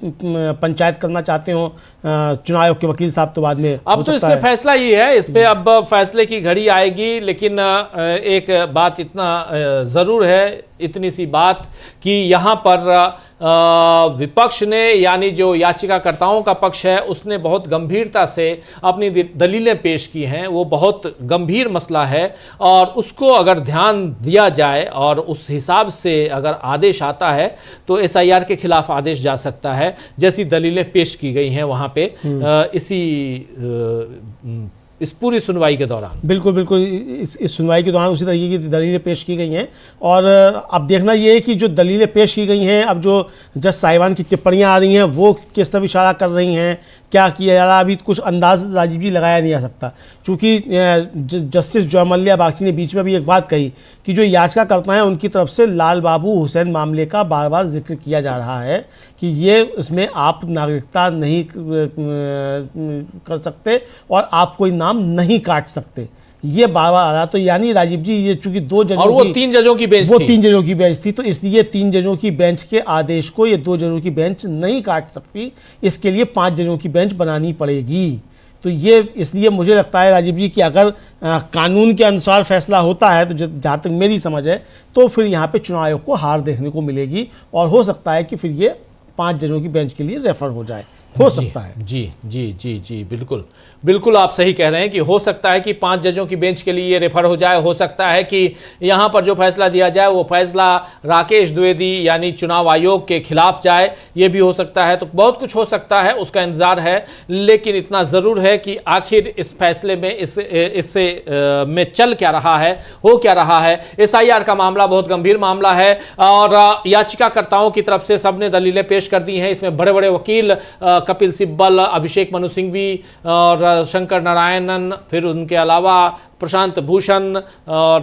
पंचायत करना चाहते हो चुनाव आयोग के वकील साहब, तो बाद में अब तो इस पे फैसला ही है, इस पे अब फैसले की घड़ी आएगी। लेकिन एक बात इतना जरूर है, इतनी सी बात कि यहाँ पर विपक्ष ने यानी जो याचिकाकर्ताओं का पक्ष है उसने बहुत गंभीरता से अपनी दलीलें पेश की हैं। वो बहुत गंभीर मसला है और उसको अगर ध्यान दिया जाए और उस हिसाब से अगर आदेश आता है तो एसआईआर के खिलाफ आदेश जा सकता है, जैसी दलीलें पेश की गई हैं वहाँ पे इस पूरी सुनवाई के दौरान। बिल्कुल इस सुनवाई के दौरान उसी तरीके की दलीलें पेश की गई हैं। और अब देखना ये है कि जो दलीलें पेश की गई हैं, अब जो जज साहिबान की टिप्पणियां आ रही हैं वो किस तरफ इशारा कर रही हैं, क्या किया जा रहा है, अभी कुछ अंदाज राजीव जी लगाया नहीं जा सकता। चूँकि जस्टिस जॉय मल्ल्या बागची ने बीच में भी एक बात कही कि जो याचिकाकर्ता हैं उनकी तरफ से लाल बाबू हुसैन मामले का बार बार जिक्र किया जा रहा है कि ये इसमें आप नागरिकता नहीं कर सकते और आप कोई नाम नहीं काट सकते, ये बार बार आ रहा। तो यानी राजीव जी ये चूंकि 2 जजों और वो 3 जजों की बेंच थी, 3 जजों की बेंच थी, तो इसलिए 3 जजों की बेंच के आदेश को ये 2 जजों की बेंच नहीं काट सकती, इसके लिए 5 जजों की बेंच बनानी पड़ेगी। तो ये इसलिए मुझे लगता है राजीव जी कि अगर कानून के अनुसार फैसला होता है तो जहाँ तक मेरी समझ है तो फिर यहाँ पे चुनाव आयोग को हार देखने को मिलेगी और हो सकता है कि फिर ये 5 जजों की बेंच के लिए रेफर हो जाए। हो सकता है। जी जी जी जी बिल्कुल बिल्कुल, आप सही कह रहे हैं कि हो सकता है कि 5 जजों की बेंच के लिए ये रेफर हो जाए। हो सकता है कि यहाँ पर जो फैसला दिया जाए वो फैसला राकेश द्विवेदी यानी चुनाव आयोग के खिलाफ जाए, ये भी हो सकता है। तो बहुत कुछ हो सकता है, उसका इंतजार है। लेकिन इतना ज़रूर है कि आखिर इस फैसले में इससे में चल क्या रहा है, हो क्या रहा है। SIR का मामला बहुत गंभीर मामला है और याचिकाकर्ताओं की तरफ से सबने दलीलें पेश कर दी हैं। इसमें बड़े बड़े वकील कपिल सिब्बल, अभिषेक मनु सिंघवी और शंकर नारायणन, फिर उनके अलावा प्रशांत भूषण और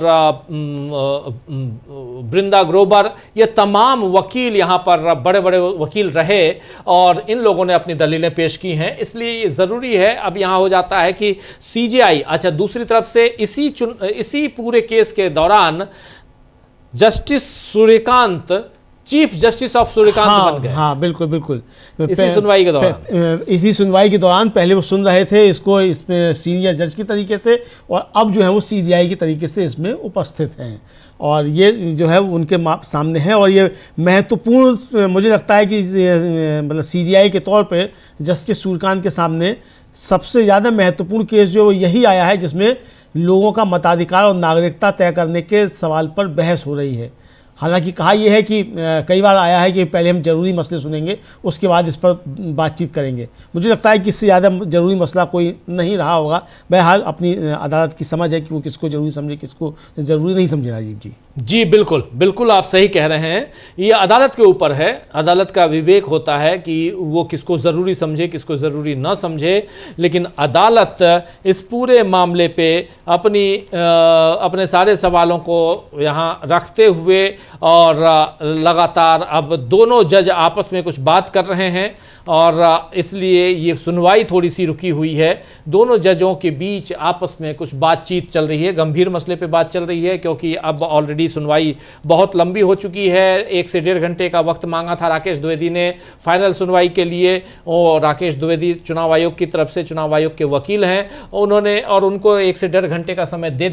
बृंदा ग्रोवर, ये तमाम वकील यहाँ पर बड़े बड़े वकील रहे और इन लोगों ने अपनी दलीलें पेश की हैं। इसलिए ये ज़रूरी है। अब यहाँ हो जाता है कि CJI, अच्छा दूसरी तरफ से इसी पूरे केस के दौरान justice Suryakant chief justice of Suryakant बन गए। हाँ बिल्कुल बिल्कुल, इसी सुनवाई के दौरान इसी सुनवाई के दौरान पहले वो सुन रहे थे इसको इसमें सीनियर जज की तरीके से, और अब जो है वो CJI की तरीके से इसमें उपस्थित हैं और ये जो है उनके सामने है। और ये महत्वपूर्ण मुझे लगता है कि मतलब CJI के तौर पे जस्टिस सूर्यकांत के सामने सबसे ज़्यादा महत्वपूर्ण केस जो यही आया है जिसमें लोगों का मताधिकार और नागरिकता तय करने के सवाल पर बहस हो रही है। हालांकि कहा यह है कि कई बार आया है कि पहले हम ज़रूरी मसले सुनेंगे, उसके बाद इस पर बातचीत करेंगे। मुझे लगता है कि इससे ज़्यादा ज़रूरी मसला कोई नहीं रहा होगा। बहरहाल अपनी अदालत की समझ है कि वो किसको ज़रूरी समझे, किसको ज़रूरी नहीं समझे। राजीव जी जी बिल्कुल बिल्कुल, आप सही कह रहे हैं। ये अदालत के ऊपर है, अदालत का विवेक होता है कि वो किसको ज़रूरी समझे, किसको ज़रूरी ना समझे। लेकिन अदालत इस पूरे मामले पे अपने सारे सवालों को यहाँ रखते हुए और लगातार अब दोनों जज आपस में कुछ बात कर रहे हैं और इसलिए ये सुनवाई थोड़ी सी रुकी हुई है। दोनों जजों के बीच आपस में कुछ बातचीत चल रही है, गंभीर मसले पे बात चल रही है, क्योंकि अब ऑलरेडी सुनवाई बहुत लंबी हो चुकी है। 1 से 1.5 घंटे का वक्त मांगा था राकेश द्विवेदी ने फाइनल सुनवाई के लिए। और राकेश द्विवेदी चुनाव आयोग की तरफ से चुनाव आयोग के वकील हैं, उन्होंने और उनको 1 से 1.5 घंटे का समय दे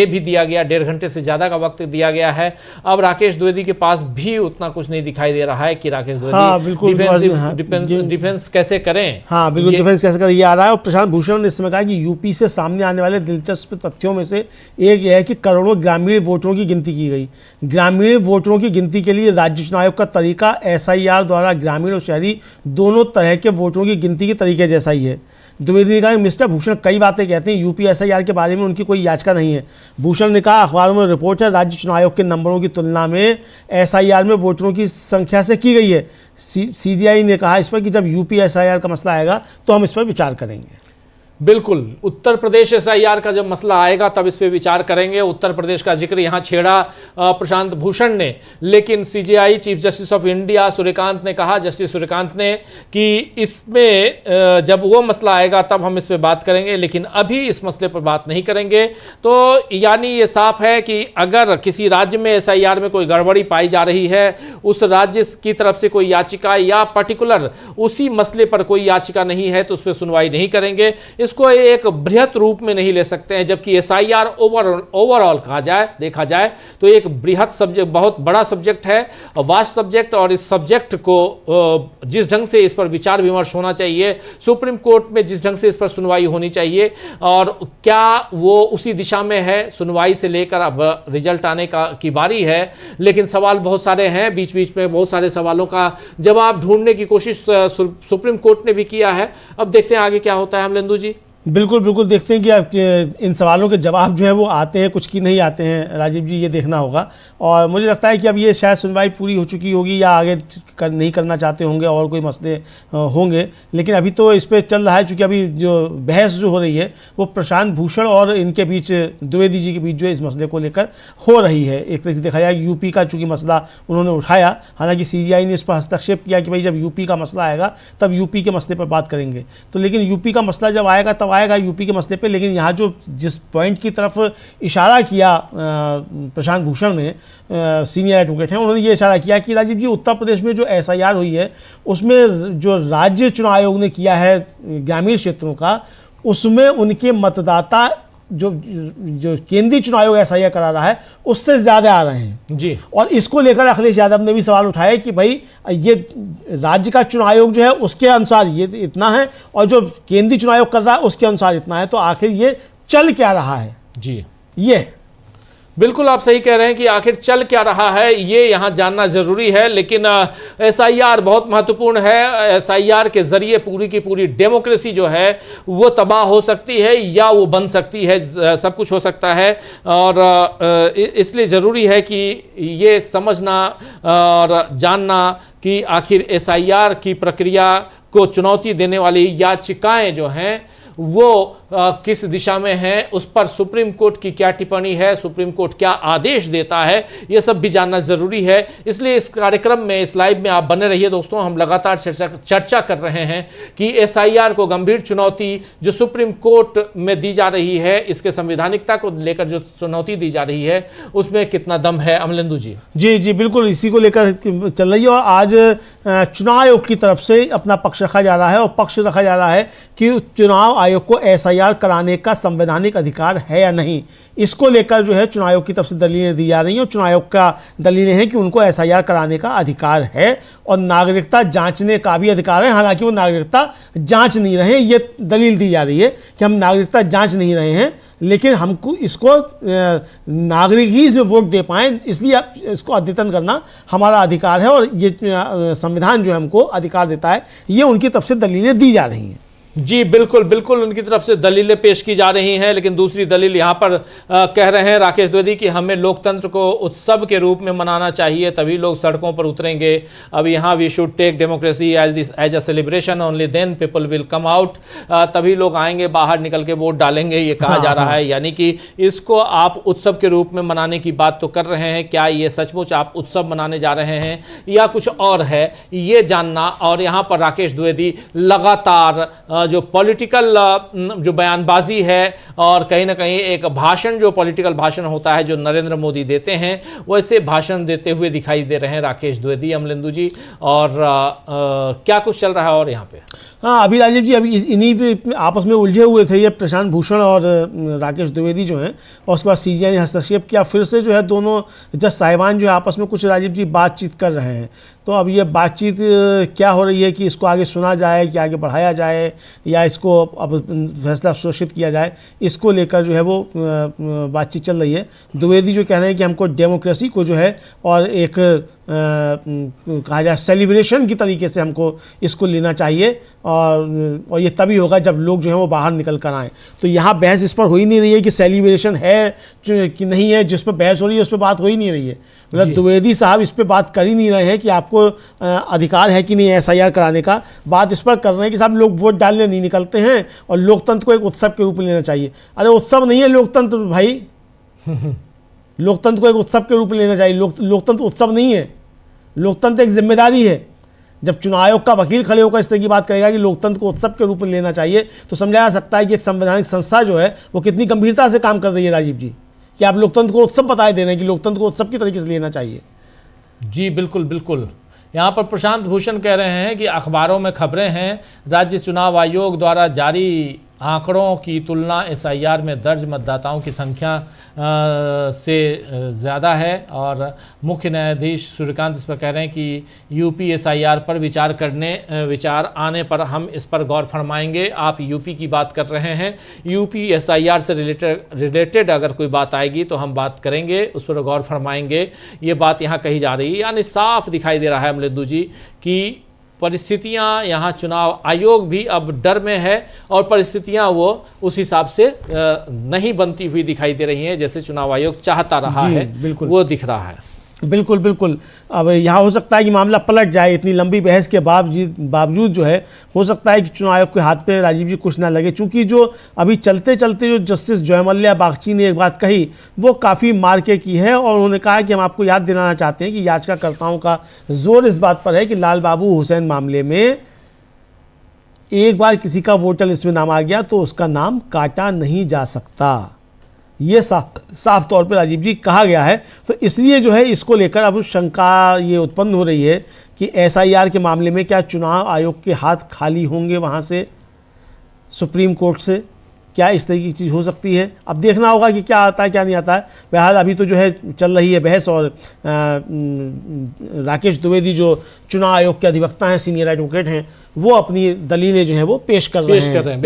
भी दिया गया, 1.5 घंटे से ज़्यादा का वक्त दिया गया है। अब राकेश द्विवेदी के पास भी उतना कुछ नहीं दिखाई दे रहा है कि राकेश द्विवेदी डिफेंस कैसे करें। हाँ बिल्कुल, डिफेंस कैसे करें ये आ रहा है। और प्रशांत भूषण ने इस समय कहा कि यूपी से सामने आने वाले दिलचस्प तथ्यों में से एक यह है कि करोड़ों ग्रामीण वोटरों की गिनती की गई। ग्रामीण वोटरों की गिनती के लिए राज्य चुनाव आयोग का तरीका SIR द्वारा ग्रामीण और शहरी दोनों तरह के वोटरों की गिनती के तरीके जैसा ही है। द्विवेदी ने कहा मिस्टर भूषण कई बातें कहते हैं, यूपी SIR के बारे में उनकी कोई याचिका नहीं है। भूषण ने कहा अखबारों में रिपोर्ट है राज्य चुनाव आयोग के नंबरों की तुलना में SIR में वोटरों की संख्या से की गई है। CJI ने कहा इस पर कि जब यूपी SIR का मसला आएगा तो हम इस पर विचार करेंगे। बिल्कुल, उत्तर प्रदेश SIR का जब मसला आएगा तब इस पे विचार करेंगे। उत्तर प्रदेश का जिक्र यहाँ छेड़ा प्रशांत भूषण ने, लेकिन CJI chief justice of India Suryakant ने कहा, जस्टिस सूर्यकांत ने, कि इसमें जब वो मसला आएगा तब हम इस पे बात करेंगे, लेकिन अभी इस मसले पर बात नहीं करेंगे। तो यानी ये साफ है कि अगर किसी राज्य में SIR में कोई गड़बड़ी पाई जा रही है, उस राज्य की तरफ से कोई याचिका या पर्टिकुलर उसी मसले पर कोई याचिका नहीं है तो उस पर सुनवाई नहीं करेंगे। इसको एक बृहत रूप में नहीं ले सकते हैं। जबकि SIR ओवरऑल देखा जाए तो एक बृहत सब्जेक्ट, बहुत बड़ा सब्जेक्ट है, वास्ट सब्जेक्ट, और इस सब्जेक्ट को जिस ढंग से इस पर विचार विमर्श होना चाहिए, सुप्रीम कोर्ट में जिस ढंग से इस पर सुनवाई होनी चाहिए, और क्या वो उसी दिशा में है। सुनवाई से लेकर अब रिजल्ट आने की बारी है, लेकिन सवाल बहुत सारे हैं। बीच बीच में बहुत सारे सवालों का जवाब ढूंढने की कोशिश सुप्रीम कोर्ट ने भी किया है। अब देखते हैं आगे क्या होता है। अमलेंदु जी बिल्कुल बिल्कुल, देखते हैं कि आप इन सवालों के जवाब जो है वो आते हैं, कुछ की नहीं आते हैं। राजीव जी ये देखना होगा। और मुझे लगता है कि अब ये शायद सुनवाई पूरी हो चुकी होगी या आगे नहीं करना चाहते होंगे और कोई मसले होंगे, लेकिन अभी तो इस पर चल रहा है। चूँकि अभी जो बहस जो हो रही है वो प्रशांत भूषण और इनके बीच, द्विवेदी जी के बीच जो है इस मसले को लेकर हो रही है। एक तरह से देखा जाए यूपी का चूँकि मसला उन्होंने उठाया, हालांकि CJI ने इस पर हस्तक्षेप किया कि भाई जब यूपी का मसला आएगा तब यूपी के मसले पर बात करेंगे। तो लेकिन यूपी का मसला जब आएगा तब आएगा यूपी के मसले पे। लेकिन यहाँ जो जिस पॉइंट की तरफ इशारा किया प्रशांत भूषण ने, सीनियर एडवोकेट हैं, उन्होंने ये इशारा किया कि राजीव जी उत्तर प्रदेश में जो SIR हुई है उसमें जो राज्य चुनाव आयोग ने किया है ग्रामीण क्षेत्रों का, उसमें उनके मतदाता जो जो केंद्रीय चुनाव आयोग एसआईआर करा रहा है उससे ज़्यादा आ रहे हैं जी। और इसको लेकर अखिलेश यादव ने भी सवाल उठाया कि भाई ये राज्य का चुनाव आयोग जो है उसके अनुसार ये इतना है और जो केंद्रीय चुनाव आयोग कर रहा है उसके अनुसार इतना है, तो आखिर ये चल क्या रहा है। जी ये बिल्कुल आप सही कह रहे हैं कि आखिर चल क्या रहा है ये यहां जानना जरूरी है, लेकिन एसआईआर बहुत महत्वपूर्ण है। एसआईआर के जरिए पूरी की पूरी डेमोक्रेसी जो है वो तबाह हो सकती है या वो बन सकती है, सब कुछ हो सकता है। और इसलिए ज़रूरी है कि ये समझना और जानना कि आखिर एसआईआर की प्रक्रिया को चुनौती देने वाली याचिकाएं जो हैं वो किस दिशा में है, उस पर सुप्रीम कोर्ट की क्या टिप्पणी है, सुप्रीम कोर्ट क्या आदेश देता है, ये सब भी जानना जरूरी है। इसलिए इस कार्यक्रम में, इस लाइव में आप बने रहिए दोस्तों। हम लगातार चर्चा कर रहे हैं कि एसआईआर को गंभीर चुनौती जो सुप्रीम कोर्ट में दी जा रही है, इसके संवैधानिकता को लेकर जो चुनौती दी जा रही है उसमें कितना दम है। अमलेंदु जी। जी जी बिल्कुल, इसी को लेकर चल रही है और आज चुनाव आयोग की तरफ से अपना पक्ष रखा जा रहा है और पक्ष रखा जा रहा है कि चुनाव आयोग को एसआईआर कराने का संवैधानिक अधिकार है या नहीं। इसको लेकर जो है चुनाव आयोग की तरफ से दलीलें दी जा रही हैं और चुनाव आयोग का दलीलें हैं कि उनको एसआईआर कराने का अधिकार है और नागरिकता जांचने का भी अधिकार है। हालांकि वो नागरिकता जांच नहीं रहे, ये दलील दी जा रही है कि हम नागरिकता जांच नहीं रहे हैं, लेकिन हमको इसको नागरिक ही इसमें वोट दे पाएँ, इसलिए इसको अद्यतन करना हमारा अधिकार है और ये संविधान जो है हमको अधिकार देता है। ये उनकी तरफ से दलीलें दी जा रही हैं। जी बिल्कुल बिल्कुल, उनकी तरफ से दलीलें पेश की जा रही हैं, लेकिन दूसरी दलील यहाँ पर कह रहे हैं राकेश द्विवेदी कि हमें लोकतंत्र को उत्सव के रूप में मनाना चाहिए, तभी लोग सड़कों पर उतरेंगे। अब यहाँ we should take democracy as a celebration, only then people will come out, तभी लोग आएंगे, बाहर निकल के वोट डालेंगे, ये कहा जा रहा है। यानी कि इसको आप उत्सव के रूप में मनाने की बात तो कर रहे हैं, क्या ये सचमुच आप उत्सव मनाने जा रहे हैं या कुछ और है, ये जानना। और यहाँ पर राकेश द्विवेदी लगातार जो पॉलिटिकल जो बयानबाजी है और कहीं ना कहीं एक भाषण, जो पॉलिटिकल भाषण होता है जो नरेंद्र मोदी देते हैं, वैसे भाषण देते हुए दिखाई दे रहे हैं राकेश द्विवेदी। अमलेंदु जी, और क्या कुछ चल रहा है और यहाँ पे? हाँ, अभी राजीव जी, अभी इन्हीं पे आपस में उलझे हुए थे ये प्रशांत भूषण और राकेश द्विवेदी जो हैं, और उसके बाद सीजीआई ने हस्तक्षेप किया। फिर से जो है दोनों जज साहिबान जो है आपस में कुछ राजीव जी बातचीत कर रहे हैं। तो अब ये बातचीत क्या हो रही है कि इसको आगे सुना जाए, कि आगे बढ़ाया जाए, या इसको अब फैसला सुरक्षित किया जाए, इसको लेकर जो है वो बातचीत चल रही है। द्विवेदी जो कह रहे हैं कि हमको डेमोक्रेसी को जो है और एक कहा जाए सेलिब्रेशन की तरीके से हमको इसको लेना चाहिए, और ये तभी होगा जब लोग जो है वो बाहर निकल कर आएँ। तो यहाँ बहस इस पर हो ही नहीं रही है कि सेलिब्रेशन है कि नहीं है। जिस पर बहस हो रही है उस पर बात हो ही नहीं रही है। मतलब द्विवेदी साहब इस पर बात कर ही नहीं रहे हैं कि आपको अधिकार है कि नहीं एसआईआर कराने का। बात इस पर कर रहे हैं कि साहब लोग वोट डालने नहीं निकलते हैं और लोकतंत्र को एक उत्सव के रूप में लेना चाहिए। अरे उत्सव नहीं है लोकतंत्र भाई, लोकतंत्र को एक उत्सव के रूप में लेना चाहिए। लोकतंत्र उत्सव नहीं है, लोकतंत्र एक जिम्मेदारी है। जब चुनाव आयोग का वकील खड़े होकर इस तरह की बात करेगा कि लोकतंत्र को उत्सव के रूप में लेना चाहिए, तो समझा जा सकता है कि एक संवैधानिक संस्था जो है वो कितनी गंभीरता से काम कर रही है राजीव जी, कि आप लोकतंत्र को उत्सव बताए दे रहे हैं कि लोकतंत्र को उत्सव की तरीके से लेना चाहिए। जी बिल्कुल बिल्कुल। यहाँ पर प्रशांत भूषण कह रहे हैं कि अखबारों में खबरें हैं, राज्य चुनाव आयोग द्वारा जारी आंकड़ों की तुलना एसआईआर में दर्ज मतदाताओं की संख्या से ज़्यादा है। और मुख्य न्यायाधीश सूर्यकांत इस पर कह रहे हैं कि यूपी एसआईआर पर विचार आने पर हम इस पर गौर फरमाएंगे। आप यूपी की बात कर रहे हैं, यूपी एसआईआर से रिलेटेड अगर कोई बात आएगी तो हम बात करेंगे, उस पर गौर फरमाएंगे, ये बात यहाँ कही जा रही है। यानी साफ दिखाई दे रहा है अमलेंदु जी कि परिस्थितियां यहाँ चुनाव आयोग भी अब डर में है और परिस्थितियां वो उस हिसाब से नहीं बनती हुई दिखाई दे रही हैं जैसे चुनाव आयोग चाहता रहा है, वो दिख रहा है। बिल्कुल बिल्कुल। अब यहाँ हो सकता है कि मामला पलट जाए, इतनी लंबी बहस के बावजूद जो है हो सकता है कि चुनाव आयोग के हाथ पे राजीव जी कुछ ना लगे। चूँकि जो अभी चलते चलते जो जस्टिस जयमल्या बागची ने एक बात कही वो काफ़ी मार्के की है, और उन्होंने कहा कि हम आपको याद दिलाना चाहते हैं कि याचिकाकर्ताओं का जोर इस बात पर है कि लाल बाबू हुसैन मामले में एक बार किसी का वोटर लिस्ट में नाम आ गया तो उसका नाम काटा नहीं जा सकता। ये साफ तौर पे राजीव जी कहा गया है। तो इसलिए जो है इसको लेकर अब शंका ये उत्पन्न हो रही है कि एसआईआर के मामले में क्या चुनाव आयोग के हाथ खाली होंगे वहाँ से सुप्रीम कोर्ट से, क्या इस तरीके की चीज़ हो सकती है? अब देखना होगा कि क्या आता है क्या नहीं आता है। बहरहाल अभी तो जो है चल रही है बहस, और राकेश द्विवेदी जो चुनाव आयोग के अधिवक्ता हैं, सीनियर एडवोकेट हैं, वो अपनी दलीलें जो है वो पेश कर रहे हैं।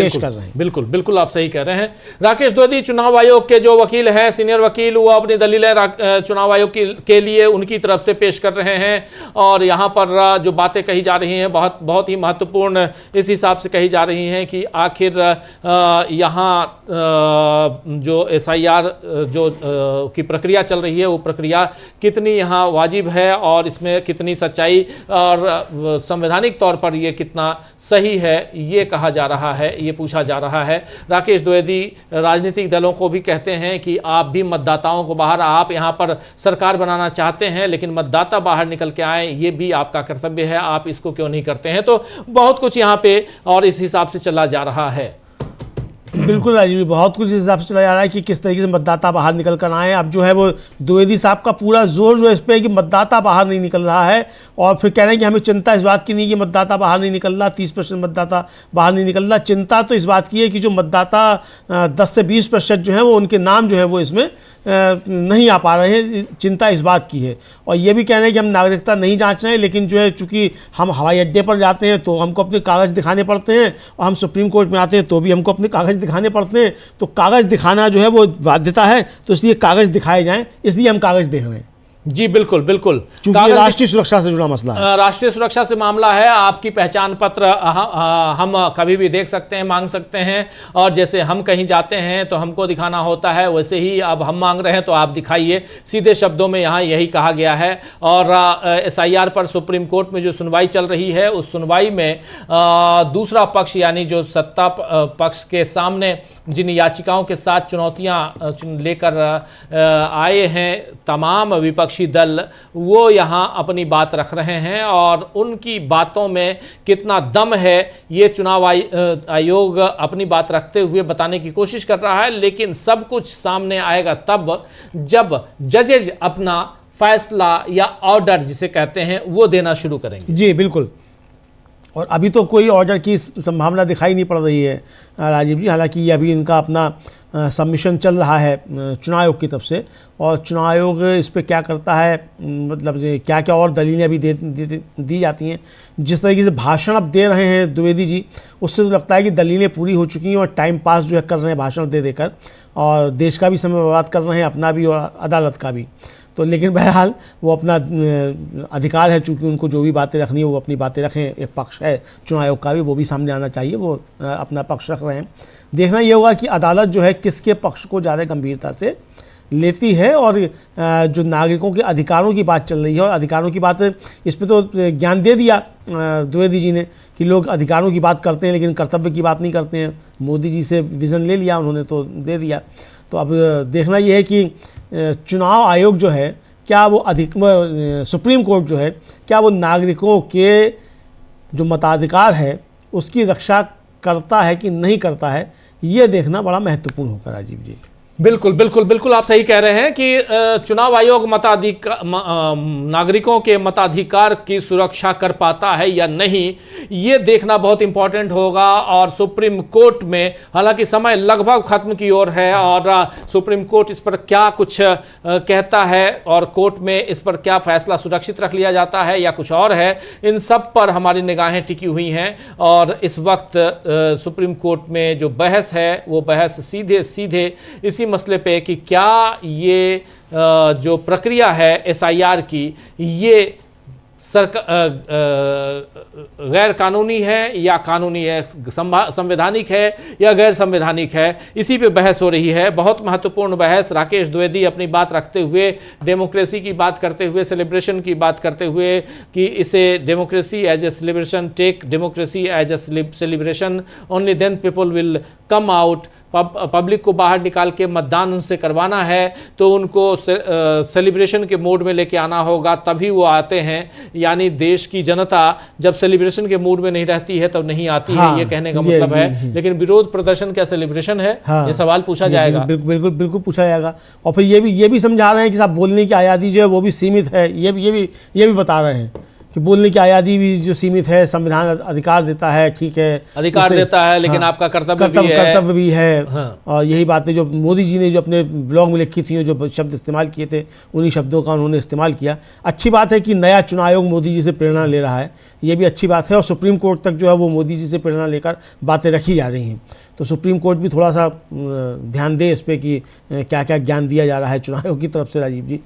बिल्कुल बिल्कुल आप सही कह रहे हैं। राकेश द्विवेदी चुनाव आयोग के जो वकील हैं, सीनियर वकील, वो अपनी दलीलें चुनाव आयोग के लिए उनकी तरफ से पेश कर रहे हैं। और यहाँ पर जो बातें कही जा रही हैं बहुत बहुत ही महत्वपूर्ण इस हिसाब से कही जा रही हैं कि आखिर यहाँ जो SIR जो की प्रक्रिया चल रही है, वो प्रक्रिया कितनी यहाँ वाजिब है और इसमें कितनी सच्चाई और संवैधानिक तौर पर ये कितना सही है, ये कहा जा रहा है, ये पूछा जा रहा है। राकेश द्विवेदी राजनीतिक दलों को भी कहते हैं कि आप भी मतदाताओं को बाहर, आप यहाँ पर सरकार बनाना चाहते हैं लेकिन मतदाता बाहर निकल के आए, ये भी आपका कर्तव्य है, आप इसको क्यों नहीं करते हैं? तो बहुत कुछ यहाँ पे और इस हिसाब से चला जा रहा है। बिल्कुल राजीव, बहुत कुछ इस हिसाब से चला जा रहा है कि किस तरीके से मतदाता बाहर निकल कर आए। अब जो है वो द्विवेदी साहब का पूरा जोर जो है इस पर है कि मतदाता बाहर नहीं निकल रहा है, और फिर कह रहे हैं कि हमें चिंता इस बात की नहीं कि मतदाता बाहर नहीं निकल रहा, 30% मतदाता बाहर नहीं निकल रहा। चिंता तो इस बात की है कि जो मतदाता 10 से 20% जो है वो उनके नाम जो है वो इसमें नहीं आ पा रहे हैं, चिंता इस बात की है। और ये भी कह रहे हैं कि हम नागरिकता नहीं जांच रहे हैं, लेकिन जो है चूंकि हम हवाई अड्डे पर जाते हैं तो हमको अपने कागज़ दिखाने पड़ते हैं, और हम सुप्रीम कोर्ट में आते हैं तो भी हमको अपने कागज़ दिखाने पड़ते हैं। तो कागज़ दिखाना जो है वो बाध्यता है, तो इसलिए कागज़ दिखाए जाएँ, इसलिए हम कागज़ देख रहे हैं। जी बिल्कुल बिल्कुल, क्योंकि राष्ट्रीय सुरक्षा से जुड़ा मसला है, राष्ट्रीय सुरक्षा से मामला है। आपकी पहचान पत्र हम कभी भी देख सकते हैं, मांग सकते हैं, और जैसे हम कहीं जाते हैं तो हमको दिखाना होता है, वैसे ही अब हम मांग रहे हैं तो आप दिखाइए। सीधे शब्दों में यहाँ यही कहा गया है। और SIR पर सुप्रीम कोर्ट में जो सुनवाई चल रही है, उस सुनवाई में दूसरा पक्ष यानी जो सत्ता पक्ष के सामने जिन याचिकाओं के साथ चुनौतियाँ लेकर आए हैं तमाम विपक्षी दल, वो यहाँ अपनी बात रख रहे हैं, और उनकी बातों में कितना दम है ये चुनाव आयोग अपनी बात रखते हुए बताने की कोशिश कर रहा है। लेकिन सब कुछ सामने आएगा तब जब जजेज अपना फैसला या ऑर्डर जिसे कहते हैं वो देना शुरू करेंगे। जी बिल्कुल, और अभी तो कोई ऑर्डर की संभावना दिखाई नहीं पड़ रही है राजीव जी। हालांकि ये अभी इनका अपना सबमिशन चल रहा है चुनाव आयोग की तरफ से, और चुनाव आयोग इस पर क्या करता है, मतलब क्या क्या और दलीलें अभी दी जाती हैं। जिस तरीके से भाषण अब दे रहे हैं द्विवेदी जी, उससे तो लगता है कि दलीलें पूरी हो चुकी हैं और टाइम पास जो है कर रहे हैं भाषण दे देकर, और देश का भी समय बर्बाद कर रहे हैं, अपना भी और अदालत का भी। तो लेकिन बहरहाल वो अपना अधिकार है, चूँकि उनको जो भी बातें रखनी है वो अपनी बातें रखें। एक पक्ष है चुनाव आयोग का भी, वो भी सामने आना चाहिए, वो अपना पक्ष रख रहे हैं। देखना ये होगा कि अदालत जो है किसके पक्ष को ज़्यादा गंभीरता से लेती है, और जो नागरिकों के अधिकारों की बात चल रही है, और अधिकारों की बात इस पर तो ज्ञान दे दिया द्विवेदी जी ने कि लोग अधिकारों की बात करते हैं लेकिन कर्तव्य की बात नहीं करते हैं। मोदी जी से विज़न ले लिया उन्होंने, तो दे दिया। तो अब देखना ये है कि चुनाव आयोग जो है क्या वो सुप्रीम कोर्ट जो है क्या वो नागरिकों के जो मताधिकार है उसकी रक्षा करता है कि नहीं करता है, ये देखना बड़ा महत्वपूर्ण होगा राजीव जी। बिल्कुल बिल्कुल बिल्कुल आप सही कह रहे हैं कि चुनाव आयोग नागरिकों के मताधिकार की सुरक्षा कर पाता है या नहीं, ये देखना बहुत इंपॉर्टेंट होगा। और सुप्रीम कोर्ट में हालांकि समय लगभग खत्म की ओर है, और सुप्रीम कोर्ट इस पर क्या कुछ कहता है और कोर्ट में इस पर क्या फैसला सुरक्षित रख लिया जाता है या कुछ और है, इन सब पर हमारी निगाहें टिकी हुई हैं। और इस वक्त सुप्रीम कोर्ट में जो बहस है वो बहस सीधे सीधे इसी मसले पे कि क्या ये जो प्रक्रिया है SIR की, ये गैर कानूनी है या कानूनी है, संवैधानिक है या गैर संवैधानिक है, इसी पे बहस हो रही है। बहुत महत्वपूर्ण बहस। राकेश द्विवेदी अपनी बात रखते हुए डेमोक्रेसी की बात करते हुए, सेलिब्रेशन की बात करते हुए कि इसे democracy as a celebration, take democracy as a celebration, only then people will come out. Public को बाहर निकाल के मतदान उनसे करवाना है तो उनको सेलिब्रेशन के मोड में लेके आना होगा, तभी वो आते हैं। यानी देश की जनता जब सेलिब्रेशन के मूड में नहीं रहती है तब नहीं आती है, ये कहने का मतलब है। लेकिन विरोध प्रदर्शन क्या सेलिब्रेशन है? ये सवाल पूछा जाएगा। बिल्कुल बिल्कुल पूछा जाएगा। और फिर ये भी समझा रहे हैं कि साहब बोलने की आज़ादी जो है वो भी सीमित है, ये भी बता रहे हैं कि बोलने की आज़ादी भी जो सीमित है, संविधान अधिकार देता है, ठीक है, अधिकार देता है, लेकिन हाँ, आपका कर्तव्य भी है। हाँ। और यही बातें जो मोदी जी ने जो अपने ब्लॉग में लिखी थी, जो शब्द इस्तेमाल किए थे, उन्हीं शब्दों का उन्होंने इस्तेमाल किया। अच्छी बात है कि नया चुनाव आयोग मोदी जी से प्रेरणा ले रहा है, ये भी अच्छी बात है। और सुप्रीम कोर्ट तक जो है वो मोदी जी से प्रेरणा लेकर बातें रखी जा रही हैं। तो सुप्रीम कोर्ट भी थोड़ा सा ध्यान दे इस पर कि क्या क्या ज्ञान दिया जा रहा है चुनाव आयोग की तरफ से। राजीव जी,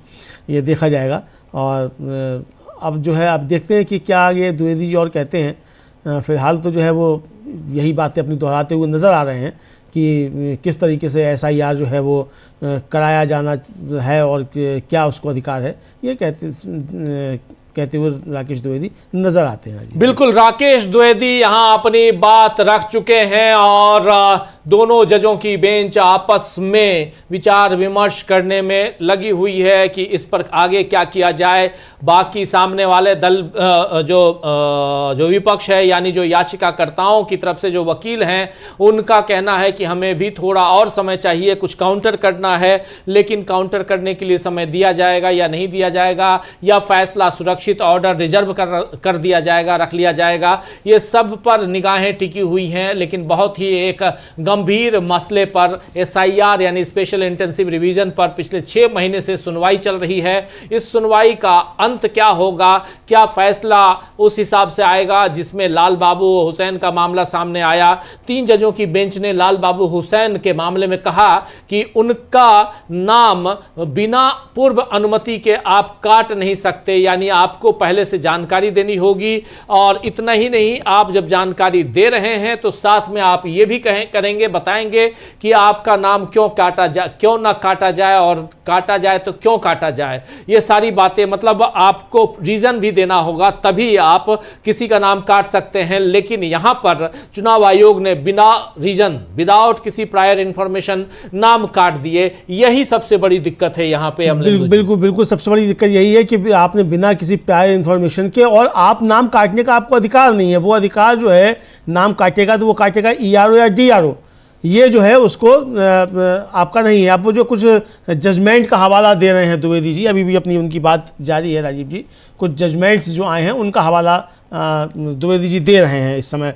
ये देखा जाएगा। और अब जो है, अब देखते हैं कि क्या ये द्विवेदी जी और कहते हैं। फ़िलहाल तो जो है वो यही बातें अपनी दोहराते हुए नज़र आ रहे हैं कि किस तरीके से SIR जो है वो कराया जाना है और क्या उसको अधिकार है, ये कहते हुए राकेश द्विवेदी नजर आते हैं। बिल्कुल, राकेश द्विवेदी यहां अपनी बात रख चुके हैं और दोनों जजों की बेंच आपस में विचार विमर्श करने में लगी हुई है कि इस पर आगे क्या किया जाए। बाकी सामने वाले दल जो विपक्ष है, यानी जो याचिकाकर्ताओं की तरफ से जो वकील हैं, उनका कहना है कि हमें भी थोड़ा और समय चाहिए, कुछ काउंटर करना है। लेकिन काउंटर करने के लिए समय दिया जाएगा या नहीं दिया जाएगा, या फैसला सुरक्षित ऑर्डर रिजर्व कर दिया जाएगा, रख लिया जाएगा, ये सब पर निगाहें टिकी हुई हैं। लेकिन बहुत ही एक गंभीर मसले पर, SIR यानी स्पेशल इंटेंसिव रिवीजन पर पिछले 6 महीने से सुनवाई चल रही है। इस सुनवाई का अंत क्या होगा, क्या फैसला उस हिसाब से आएगा जिसमें लाल बाबू हुसैन का मामला सामने आया। 3 जजों की बेंच ने लाल बाबू हुसैन के मामले में कहा कि उनका नाम बिना पूर्व अनुमति के आप काट नहीं सकते, यानी आपको पहले से जानकारी देनी होगी। और इतना ही नहीं, आप जब जानकारी दे रहे हैं तो साथ में आप ये भी करेंगे, बताएंगे कि आपका नाम क्यों ना काटा जाए, और काटा जाए तो क्यों काटा जाए। ये सारी बातें, मतलब आपको रीजन भी देना होगा, तभी आप किसी का नाम काट सकते हैं। लेकिन यहां पर चुनाव आयोग ने बिना रीजन, विदाउट किसी प्रायर इंफॉर्मेशन नाम काट दिए। यही सबसे बड़ी दिक्कत है यहां पे। बिल्कुल सबसे बड़ी दिक्कत यही है कि आपने बिना किसी प्रायर इंफॉर्मेशन के, और आप नाम काटने का आपको अधिकार नहीं है। वो अधिकार जो है, नाम काटेगा तो वो काटेगा ERO या DRO, ये जो है उसको आपका नहीं है। आप वो जो कुछ जजमेंट का हवाला दे रहे हैं द्विवेदी जी, अभी भी अपनी उनकी बात जारी है राजीव जी, कुछ जजमेंट्स जो आए हैं उनका हवाला द्विवेदी जी दे रहे हैं इस समय।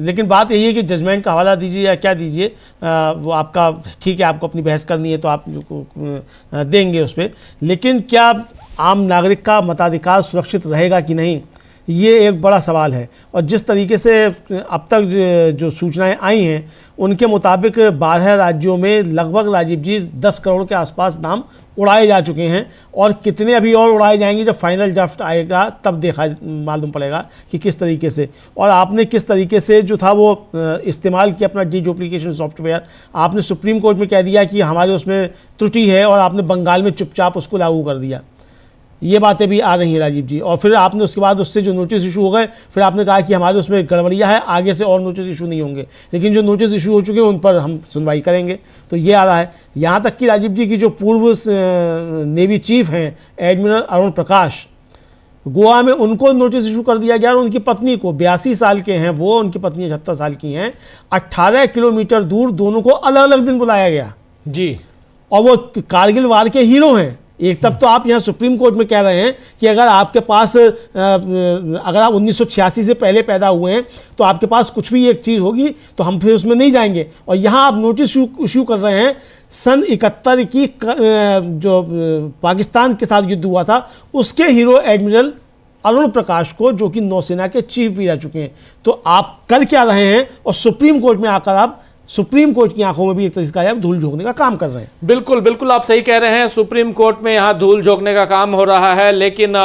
लेकिन बात यही है कि जजमेंट का हवाला दीजिए या क्या दीजिए, वो आपका ठीक है, आपको अपनी बहस करनी है तो आप देंगे उस पर। लेकिन क्या आम नागरिक का मताधिकार सुरक्षित रहेगा कि नहीं, ये एक बड़ा सवाल है। और जिस तरीके से अब तक जो सूचनाएं आई हैं, उनके मुताबिक 12 राज्यों में लगभग राजीव जी 10 करोड़ के आसपास नाम उड़ाए जा चुके हैं, और कितने अभी और उड़ाए जाएंगे जब फाइनल ड्राफ्ट आएगा तब मालूम पड़ेगा कि किस तरीके से। और आपने किस तरीके से जो था वो इस्तेमाल किया अपना डीडुप्लीकेशन सॉफ्टवेयर। आपने सुप्रीम कोर्ट में कह दिया कि हमारे उसमें त्रुटि है, और आपने बंगाल में चुपचाप उसको लागू कर दिया। ये बातें भी आ रही हैं राजीव जी। और फिर आपने उसके बाद उससे जो नोटिस इशू हो गए, फिर आपने कहा कि हमारे उसमें गड़बड़ियाँ है, आगे से और नोटिस इशू नहीं होंगे, लेकिन जो नोटिस इशू हो चुके हैं उन पर हम सुनवाई करेंगे। तो ये आ रहा है। यहाँ तक कि राजीव जी की जो पूर्व नेवी चीफ हैं एडमिरल अरुण प्रकाश, गोवा में उनको नोटिस इशू कर दिया गया, और उनकी पत्नी को, 82 साल के हैं वो, उनकी पत्नी 78 साल की हैं, 18 किलोमीटर दूर दोनों को अलग अलग दिन बुलाया गया जी। और वो कारगिल वार के हीरो हैं। एक तब तो आप यहाँ सुप्रीम कोर्ट में कह रहे हैं कि अगर आपके पास अगर आप 1986 से पहले पैदा हुए हैं तो आपके पास कुछ भी एक चीज़ होगी तो हम फिर उसमें नहीं जाएंगे। और यहाँ आप नोटिस इशू कर रहे हैं सन 71 की जो पाकिस्तान के साथ युद्ध हुआ था उसके हीरो एडमिरल अरुण प्रकाश को, जो कि नौसेना के चीफ भी रह चुके हैं। तो आप कर क्या रहे हैं, और सुप्रीम कोर्ट में आकर आप सुप्रीम कोर्ट की आंखों में भी एक तरीके का धूल झोंकने का काम कर रहे हैं। बिल्कुल बिल्कुल, आप सही कह रहे हैं, सुप्रीम कोर्ट में यहाँ धूल झोंकने का काम हो रहा है। लेकिन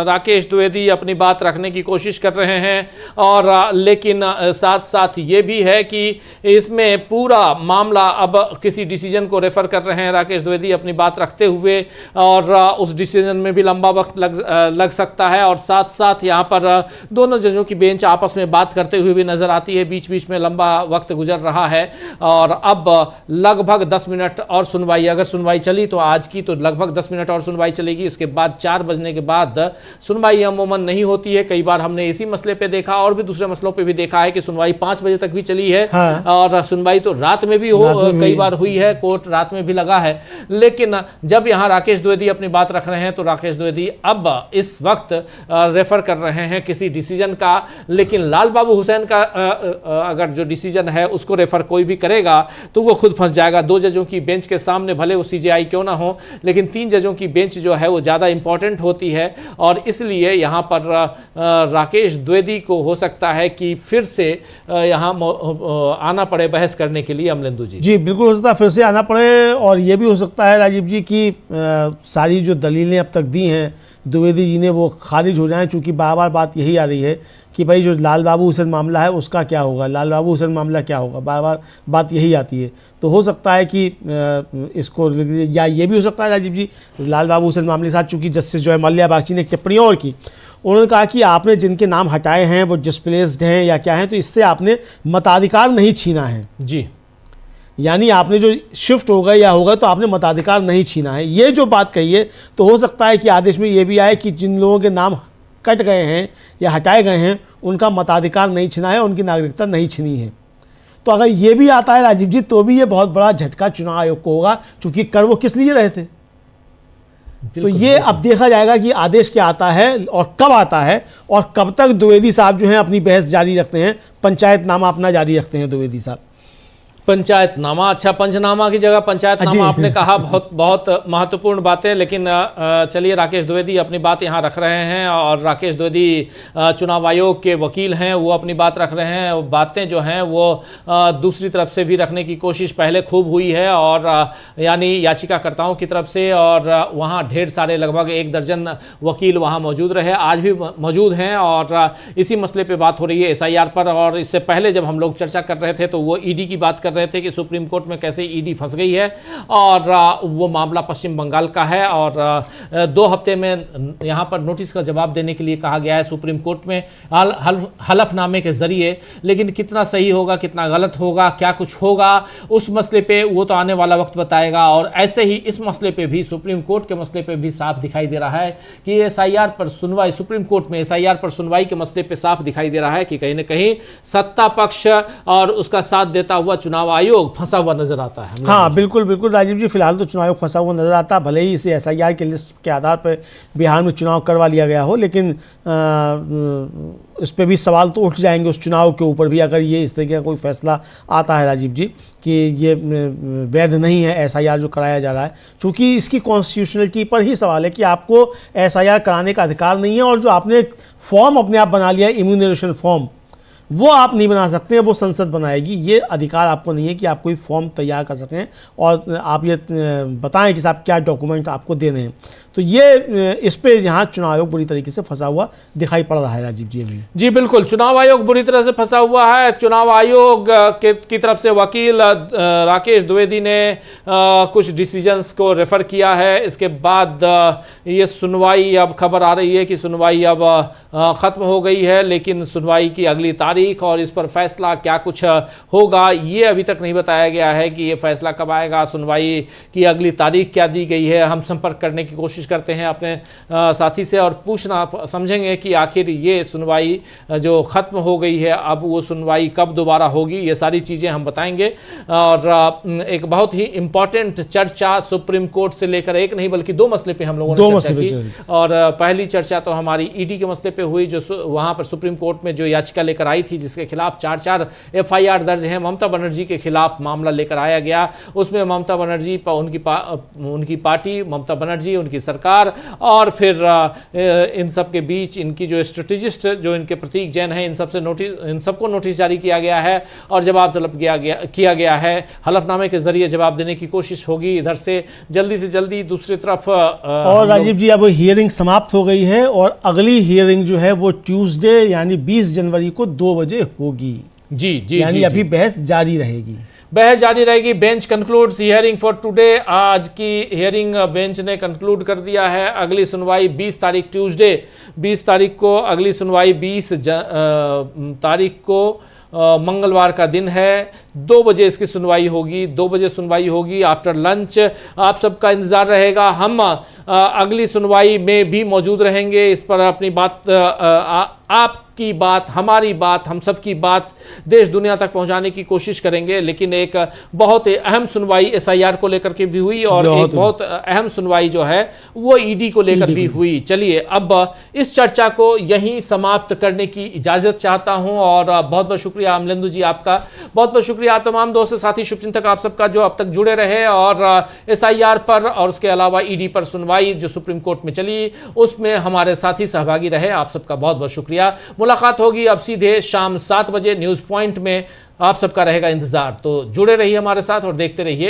राकेश द्विवेदी अपनी बात रखने की कोशिश कर रहे हैं, और लेकिन साथ साथ ये भी है कि इसमें पूरा मामला अब किसी डिसीजन को रेफर कर रहे हैं राकेश द्विवेदी अपनी बात रखते हुए, और उस डिसीजन में भी लंबा वक्त लग सकता है। और साथ साथ यहाँ पर दोनों जजों की बेंच आपस में बात करते हुए भी नजर आती है, बीच बीच में लंबा वक्त गुजर रहा है। और अब लगभग 10 मिनट और सुनवाई, अगर सुनवाई चली तो आज की तो लगभग 10 मिनट और सुनवाई चलेगी। उसके बाद 4 बजने के बाद सुनवाई अमूमन नहीं होती है। कई बार हमने इसी मसले पे देखा और भी दूसरे मसलों पे भी देखा है कि सुनवाई 5 बजे तक भी चली है। हाँ। और सुनवाई तो रात में भी कई बार हुई है, कोर्ट रात में भी लगा है। लेकिन जब यहाँ राकेश द्विवेदी अपनी बात रख रहे हैं तो राकेश द्विवेदी अब इस वक्त रेफर कर रहे हैं किसी डिसीजन का, लेकिन लाल बाबू हुसैन का अगर जो डिसीजन है उसको रेफर कोई भी करेगा तो वो खुद फंस जाएगा। 2 जजों की बेंच के सामने भले वो सीजेआई क्यों ना हो, लेकिन 3 जजों की बेंच जो है वो ज़्यादा इंपॉर्टेंट होती है और इसलिए यहाँ पर राकेश द्विवेदी को हो सकता है कि फिर से यहाँ आना पड़े बहस करने के लिए। अमलेंदु जी बिल्कुल हो सकता है फिर से आना पड़े, और ये भी हो सकता है राजीव जी कि सारी जो दलीलें अब तक दी हैं द्विवेदी जी ने वो खारिज हो जाएं, चूँकि बार बार बात यही आ रही है कि भाई जो लाल बाबू हुसैन मामला है उसका क्या होगा, लाल बाबू हुसैन मामला क्या होगा, बार बार बात यही आती है। तो हो सकता है कि इसको, या ये भी हो सकता है राजीव जी लाल बाबू हुसैन मामले के साथ, चूँकि जस्टिस जो है मल्लिया बागची ने एक टिप्पणी और की, उन्होंने कहा कि आपने जिनके नाम हटाए हैं वो डिस्प्लेस्ड हैं या क्या हैं, तो इससे आपने मताधिकार नहीं छीना है जी, यानी आपने जो शिफ्ट होगा या होगा तो आपने मताधिकार नहीं छीना है। ये जो बात कही है तो हो सकता है कि आदेश में ये भी आए कि जिन लोगों के नाम कट गए हैं या हटाए गए हैं उनका मताधिकार नहीं छीना है, उनकी नागरिकता नहीं छीनी है। तो अगर ये भी आता है राजीव जी तो भी ये बहुत बड़ा झटका चुनाव आयोग को होगा, क्योंकि कर वो किस लिए रहे थे। तो ये अब देखा जाएगा कि आदेश क्या आता है और कब आता है और कब तक द्विवेदी साहब जो हैं अपनी बहस जारी रखते हैं, पंचायतनामा अपना जारी रखते हैं द्विवेदी साहब। पंचायतनामा, अच्छा पंचनामा की जगह पंचायतनामा आपने कहा, बहुत महत्वपूर्ण बातें। लेकिन चलिए राकेश द्विवेदी अपनी बात यहाँ रख रहे हैं और राकेश द्विवेदी चुनाव आयोग के वकील हैं, वो अपनी बात रख रहे हैं। बातें जो हैं वो दूसरी तरफ से भी रखने की कोशिश पहले खूब हुई है, और यानी याचिकाकर्ताओं की तरफ से, और वहाँ ढेर सारे लगभग 1 दर्जन वकील वहाँ मौजूद रहे, आज भी मौजूद हैं और इसी मसले पर बात हो रही है SIR पर। और इससे पहले जब हम लोग चर्चा कर रहे थे तो वो ED की बात कर रहे थे कि सुप्रीम कोर्ट में कैसे ED फंस गई है, और वो मामला पश्चिम बंगाल का है और 2 हफ्ते में यहाँ पर नोटिस का जवाब देने के लिए कहा गया है सुप्रीम कोर्ट में हलफनामे के जरिए। लेकिन कितना सही होगा कितना गलत होगा, क्या कुछ होगा उस मसले पे वो तो आने वाला वक्त बताएगा। और ऐसे ही इस मसले पे भी, सुप्रीम कोर्ट के मसले पे भी साफ दिखाई दे रहा है कि SIR पर सुनवाई, सुप्रीम कोर्ट में SIR पर सुनवाई के मसले पे साफ दिखाई दे रहा है कि कहीं ना कहीं सत्ता पक्ष और उसका साथ देता हुआ चुनाव आयोग फंसा हुआ नजर आता है। हाँ बिल्कुल बिल्कुल राजीव जी, फिलहाल तो चुनाव आयोग फंसा हुआ नजर आता है, भले ही इसे SIR के लिस्ट के आधार पर बिहार में चुनाव करवा लिया गया हो, लेकिन इस पर भी सवाल तो उठ जाएंगे उस चुनाव के ऊपर भी, अगर ये इस तरीके का कोई फैसला आता है राजीव जी कि ये वैध नहीं है SIR जो कराया जा रहा है, क्योंकि इसकी कॉन्स्टिट्यूशनलिटी पर ही सवाल है कि आपको SIR कराने का अधिकार नहीं है, और जो आपने फॉर्म अपने आप बना लिया है इम्यूनरेशन फॉर्म, वो आप नहीं बना सकते हैं, वो संसद बनाएगी। ये अधिकार आपको नहीं है कि आप कोई फॉर्म तैयार कर सकें और आप ये बताएं कि साहब क्या डॉक्यूमेंट आपको देने हैं। तो ये इस पे यहाँ चुनाव आयोग बुरी तरीके से फंसा हुआ दिखाई पड़ रहा है राजीव जी अभी। जी बिल्कुल, चुनाव आयोग बुरी तरह से फंसा हुआ है। चुनाव आयोग की तरफ से वकील राकेश द्विवेदी ने कुछ डिसीजंस को रेफर किया है। इसके बाद ये सुनवाई, अब खबर आ रही है कि सुनवाई अब ख़त्म हो गई है, लेकिन सुनवाई की अगली तारीख और इस पर फैसला क्या कुछ होगा ये अभी तक नहीं बताया गया है कि ये फैसला कब आएगा, सुनवाई की अगली तारीख क्या दी गई है। हम संपर्क करने की कोशिश करते हैं अपने साथी से और पूछना समझेंगे कि आखिर ये सुनवाई जो ख़त्म हो गई है अब वो सुनवाई कब दोबारा होगी, ये सारी चीज़ें हम बताएंगे। और एक बहुत ही इम्पॉर्टेंट चर्चा सुप्रीम कोर्ट से लेकर एक नहीं बल्कि 2 मसले पे हम लोगों ने चर्चा की। और पहली चर्चा तो हमारी ईडी के मसले पे हुई, जो वहाँ पर सुप्रीम कोर्ट में जो याचिका लेकर आई थी जिसके खिलाफ 4 FIR दर्ज है, ममता बनर्जी के खिलाफ मामला लेकर आया गया। उसमें ममता बनर्जी उनकी पार्टी, ममता बनर्जी, उनकी सरकार और फिर इन सब के बीच इनकी जो स्ट्रेटेजिस्ट जो इनके प्रतीक जैन हैं, इन सबको नोटिस जारी किया गया है और जवाब तलब किया गया है। हलफनामे के जरिए जवाब देने की कोशिश होगी इधर से जल्दी दूसरी तरफ। और राजीव जी अब हियरिंग समाप्त हो गई है और अगली हियरिंग जो है वो ट्यूसडे यानी 20 जनवरी को 2 बजे होगी। जी यानी अभी बहस जारी रहेगी। Bench concludes hearing for today. आज की हियरिंग बेंच ने कंक्लूड कर दिया है। अगली सुनवाई 20 तारीख ट्यूसडे 20 तारीख को, अगली सुनवाई 20 तारीख को मंगलवार का दिन है, 2 बजे इसकी सुनवाई होगी, 2 बजे सुनवाई होगी आफ्टर लंच। आप सबका इंतजार रहेगा। हम अगली सुनवाई में भी मौजूद रहेंगे। इस पर अपनी बात, आपकी बात, हमारी बात, हम सब की बात देश दुनिया तक पहुंचाने की कोशिश करेंगे। लेकिन एक बहुत अहम सुनवाई SIR को लेकर के भी हुई और एक बहुत अहम सुनवाई जो है वो ईडी को लेकर भी हुई। चलिए अब इस चर्चा को यहीं समाप्त करने की इजाजत चाहता हूं और बहुत बहुत शुक्रिया अमलेंदु जी आपका, बहुत बहुत शुक्रिया तमाम दोस्त साथी शुभचिंतक आप सबका जो अब तक जुड़े रहे और SIR पर और उसके अलावा ईडी पर सुनवाई जो सुप्रीम कोर्ट में चली उसमें हमारे साथी सहभागी रहे। आप सबका बहुत बहुत शुक्रिया। मुलाकात होगी अब सीधे शाम 7 बजे न्यूज पॉइंट में। आप सबका रहेगा इंतजार, तो जुड़े रहिए हमारे साथ और देखते रहिए